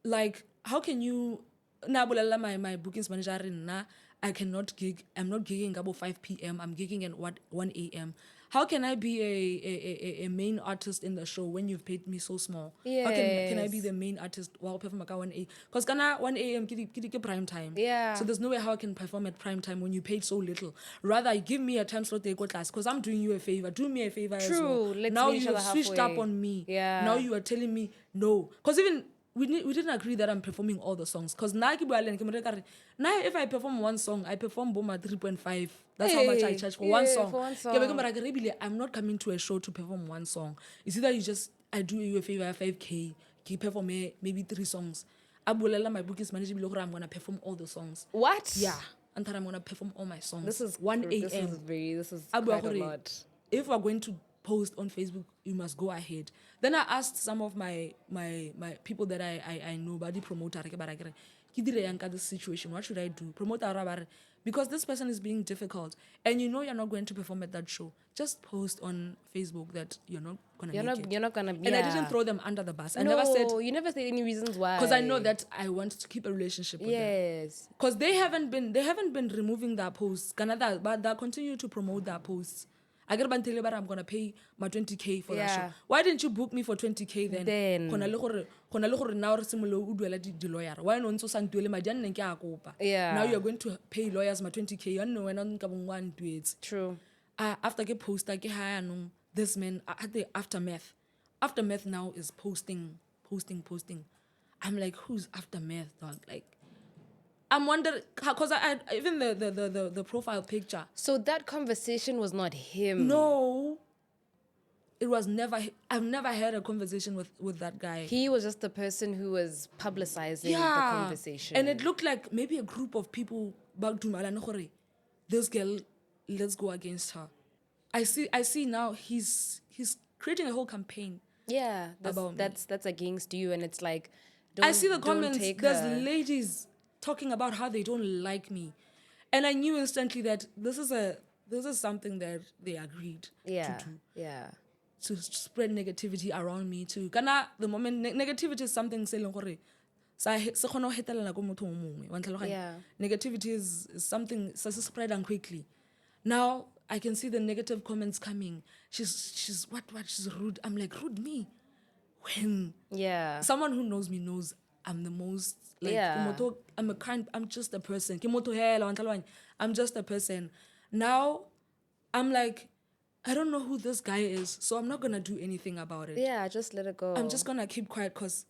like, how can you? Na bolela my bookings manager na I cannot gig. I'm not gigging about 5 p.m. I'm gigging at 1 a.m. How can I be a main artist in the show when you've paid me so small? How can I be Yes. the main artist while perform at 1 a.m.? Because 1 a.m. kidi prime time. Yeah. So there's no way how I can perform at prime time when you paid so little. Rather, give me a time slot they go class because I'm doing you a favor. Do me a favor as well. True. Let's Now meet each you other have switched up halfway. on me. Yeah. Now you are telling me no. Because even we didn't agree that I'm performing all the songs. Because now if I perform one song, I perform Boma 3.5. That's how much I Hey, charge for yeah, one song. for one song. I'm not coming to a show to perform one song. It's either I do you a favor 5K, you perform maybe 3 songs. My bookings manager I'm gonna perform all the songs. What? Yeah. And I'm gonna perform all my songs. This is 1 a.m. This is quite a lot. If we're going to post on Facebook, you must go ahead. Then I asked some of my people that I know, body promoter, this situation, what should I do? Promoter, because this person is being difficult, and you know you're not going to perform at that show. Just post on Facebook that you're not gonna make it. You're not gonna be. And I didn't throw them under the bus. I No, never said, you never said any reasons why. because I know that I want to keep a relationship with them. Yes. Because they haven't been removing their posts. But they continue to promote their posts. I get I'm gonna pay my 20K for that Yeah. show. Why didn't you book me for 20K then? Then. Now the lawyer. Why not so sang duele madi a nneng ke a kopa? Yeah. Now you're going to pay lawyers my 20K. You know when I'm going to do it. True. After get post, I get higher. This man at the aftermath. Aftermath now is posting. I'm like, who's aftermath, dog? Like, I'm wondering because I even the profile picture. So that conversation was not him. No, it was never. I've never had a conversation with that guy. He was just the person who was publicizing the conversation. And it looked like maybe a group of people back to Malanore. This girl, let's go against her. I see now he's creating a whole campaign. Yeah, About me. that's against you, and it's like, I see the don't comments. take There's her. ladies talking about how they don't like me, and I knew instantly that this is something that they agreed to do. Yeah. To spread negativity around me too. Kana the moment negativity is something Yeah. negativity is something spread quickly. Now I can see the negative comments coming. She's what she's rude. I'm like, rude me? When Yeah. someone who knows me knows I'm the most like Yeah. I'm just a person. I'm just a person. Now I'm like, I don't know who this guy is, so I'm not gonna do anything about it. Yeah, just let it go. I'm just gonna keep quiet because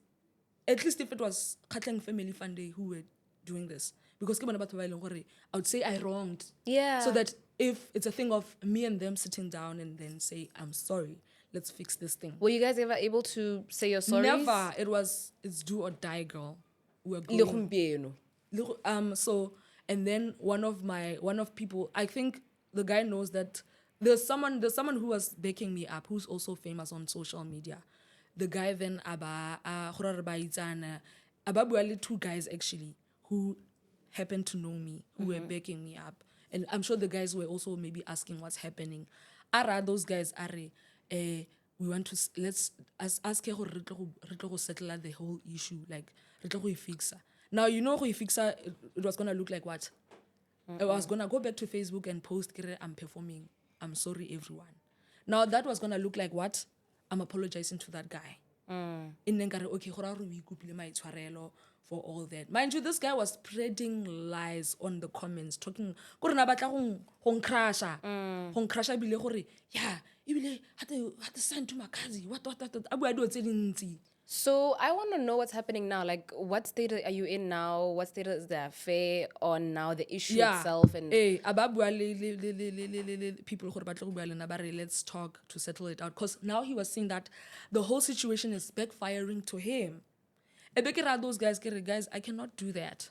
at least if it was Katlang Family Fun Day who were doing this, because I would say I wronged. Yeah. So that if it's a thing of me and them sitting down and then say, I'm sorry, let's fix this thing. Were you guys ever able to say your sorries? Never. It's do or die, girl. We're going. So and then one of people, I think the guy knows that there's someone who was backing me up who's also famous on social media. The guy then two guys actually who happened to know me, who were backing me up. And I'm sure the guys were also maybe asking what's happening. Those guys are we want to let's ask her to settle the whole issue, like fix her. Now you know who fix her, it was gonna look like what? I was gonna go back to Facebook and post I'm performing. I'm sorry everyone. Now that was gonna look like what? I'm apologizing to that guy. And then okay, for all that. Mind you, this guy was spreading lies on the comments, talking So I want to know what's happening now. Like, what state are you in now? What state is the affair on now? The issue itself and people let's talk to settle it out. Because now he was seeing that the whole situation is backfiring to him. Those guys, I cannot do that.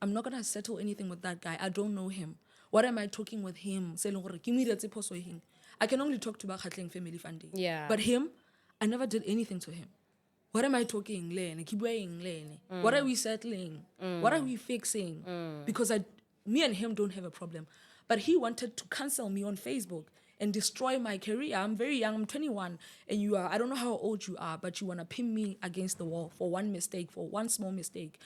I'm not gonna settle anything with that guy. I don't know him. What am I talking with him? I can only talk to Bakhatling family funding. Yeah. But him, I never did anything to him. What am I talking? What are we settling? What are we fixing? Because me and him don't have a problem. But he wanted to cancel me on Facebook and destroy my career. I'm very young, I'm 21, and you are, I don't know how old you are, but you want to pin me against the wall for one mistake, for one small mistake.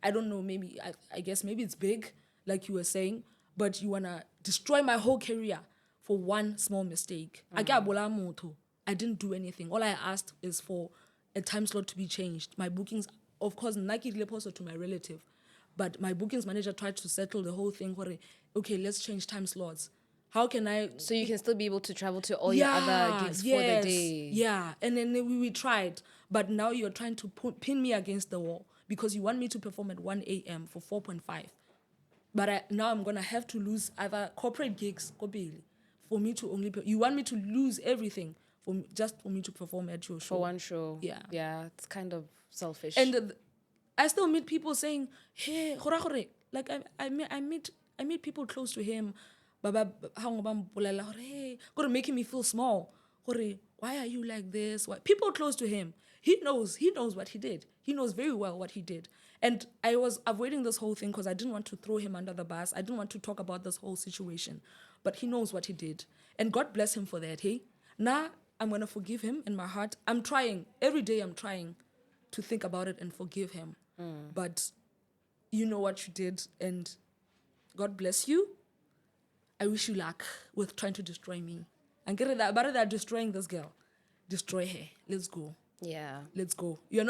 I don't know, maybe, I guess maybe it's big, like you were saying, but you want to destroy my whole career for one small mistake. I didn't do anything. All I asked is for a time slot to be changed. My bookings, of course, Nike also to my relative, but my bookings manager tried to settle the whole thing. Okay, let's change time slots. How can I... So you can still be able to travel to all your other gigs for the day. Yeah, and then we tried, but now you're trying to pin me against the wall because you want me to perform at 1 a.m. for 4.5. But now I'm going to have to lose other corporate gigs for me to only... You want me to lose everything just for me to perform at your show. For one show. Yeah. Yeah, it's kind of selfish. And I still meet people saying, hey, like I meet people close to him. Hey, making me feel small. Why are you like this? Why? People close to him. He knows what he did. He knows very well what he did. And I was avoiding this whole thing because I didn't want to throw him under the bus. I didn't want to talk about this whole situation. But he knows what he did. And God bless him for that, hey? Now I'm going to forgive him in my heart. I'm trying. Every day I'm trying to think about it and forgive him. But you know what you did, and God bless you. I wish you luck with trying to destroy me. And get it about that destroying this girl. Destroy her. Let's go. Yeah. Let's go. You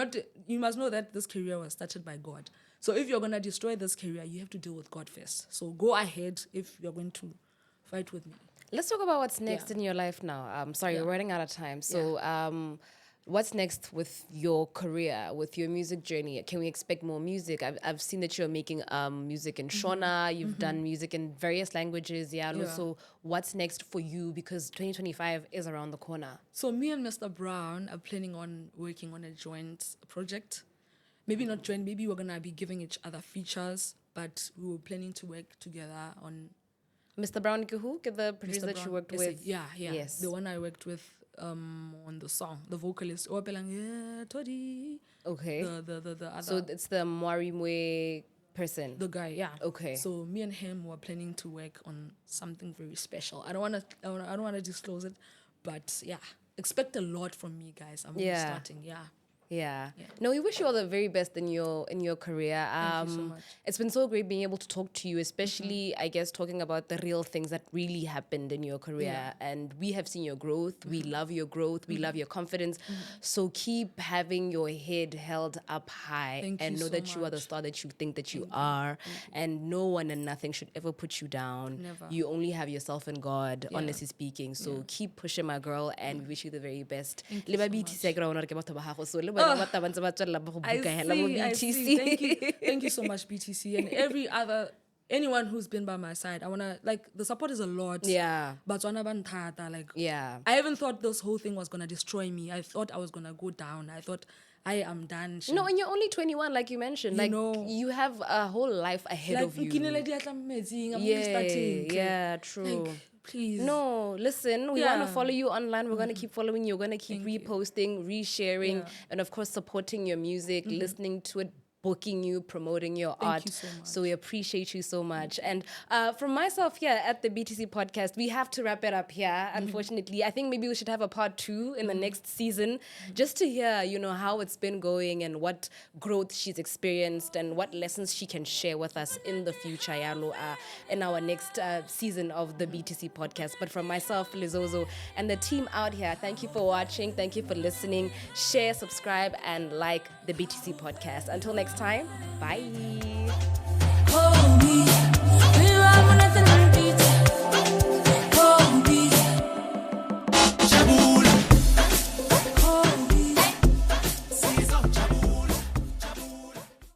must know that this career was started by God. So if you're going to destroy this career, you have to deal with God first. So go ahead if you're going to fight with me. Let's talk about what's next in your life now. We're running out of time. So what's next with your career, with your music journey? Can we expect more music? I've seen that you're making music in Shona. You've done music in various languages. Yeah. So what's next for you? Because 2025 is around the corner. So me and Mr. Brown are planning on working on a joint project. Maybe not joint. Maybe we're going to be giving each other features. But we were planning to work together on... Mr. Brown, who? The producer that you worked with? Yeah. Yes. The one I worked with on the song, the vocalist. Okay. The other. So it's the Mwarimwe person. The guy, yeah. Okay. So me and him were planning to work on something very special. I don't want to disclose it, but yeah, expect a lot from me, guys. I'm really starting. Yeah. No, we wish you all the very best in your career. Thank you so much. It's been so great being able to talk to you, especially, I guess, talking about the real things that really happened in your career. Yeah. And we have seen your growth. We love your growth. We love your confidence. So keep having your head held up high. Thank and you know so that you are the much. star that you think that you are. And no one and nothing should ever put you down. Never. You only have yourself and God, honestly speaking. So keep pushing, my girl, and we wish you the very best. Thank you so much. I see. Thank you so much, BTC, and anyone who's been by my side. I wanna the support is a lot. Yeah. But Yeah. I even thought this whole thing was gonna destroy me. I thought I was gonna go down. I thought I am done. No, and you're only 21, like you mentioned. You have a whole life ahead of you. Yeah, true. Please. No, listen, we want to follow you online. We're going to keep following you. We're going to keep reposting, resharing, and of course, supporting your music, listening to it, booking you, promoting your art. Thank you so much. So we appreciate you so much. And from myself here at the BTC podcast, we have to wrap it up here. Unfortunately, I think maybe we should have a part 2 in the next season, just to hear, how it's been going and what growth she's experienced and what lessons she can share with us in the future, in our next season of the BTC podcast. But from myself, Lizozo, and the team out here, thank you for watching. Thank you for listening. Share, subscribe, and like the BTC podcast. Until next time, bye.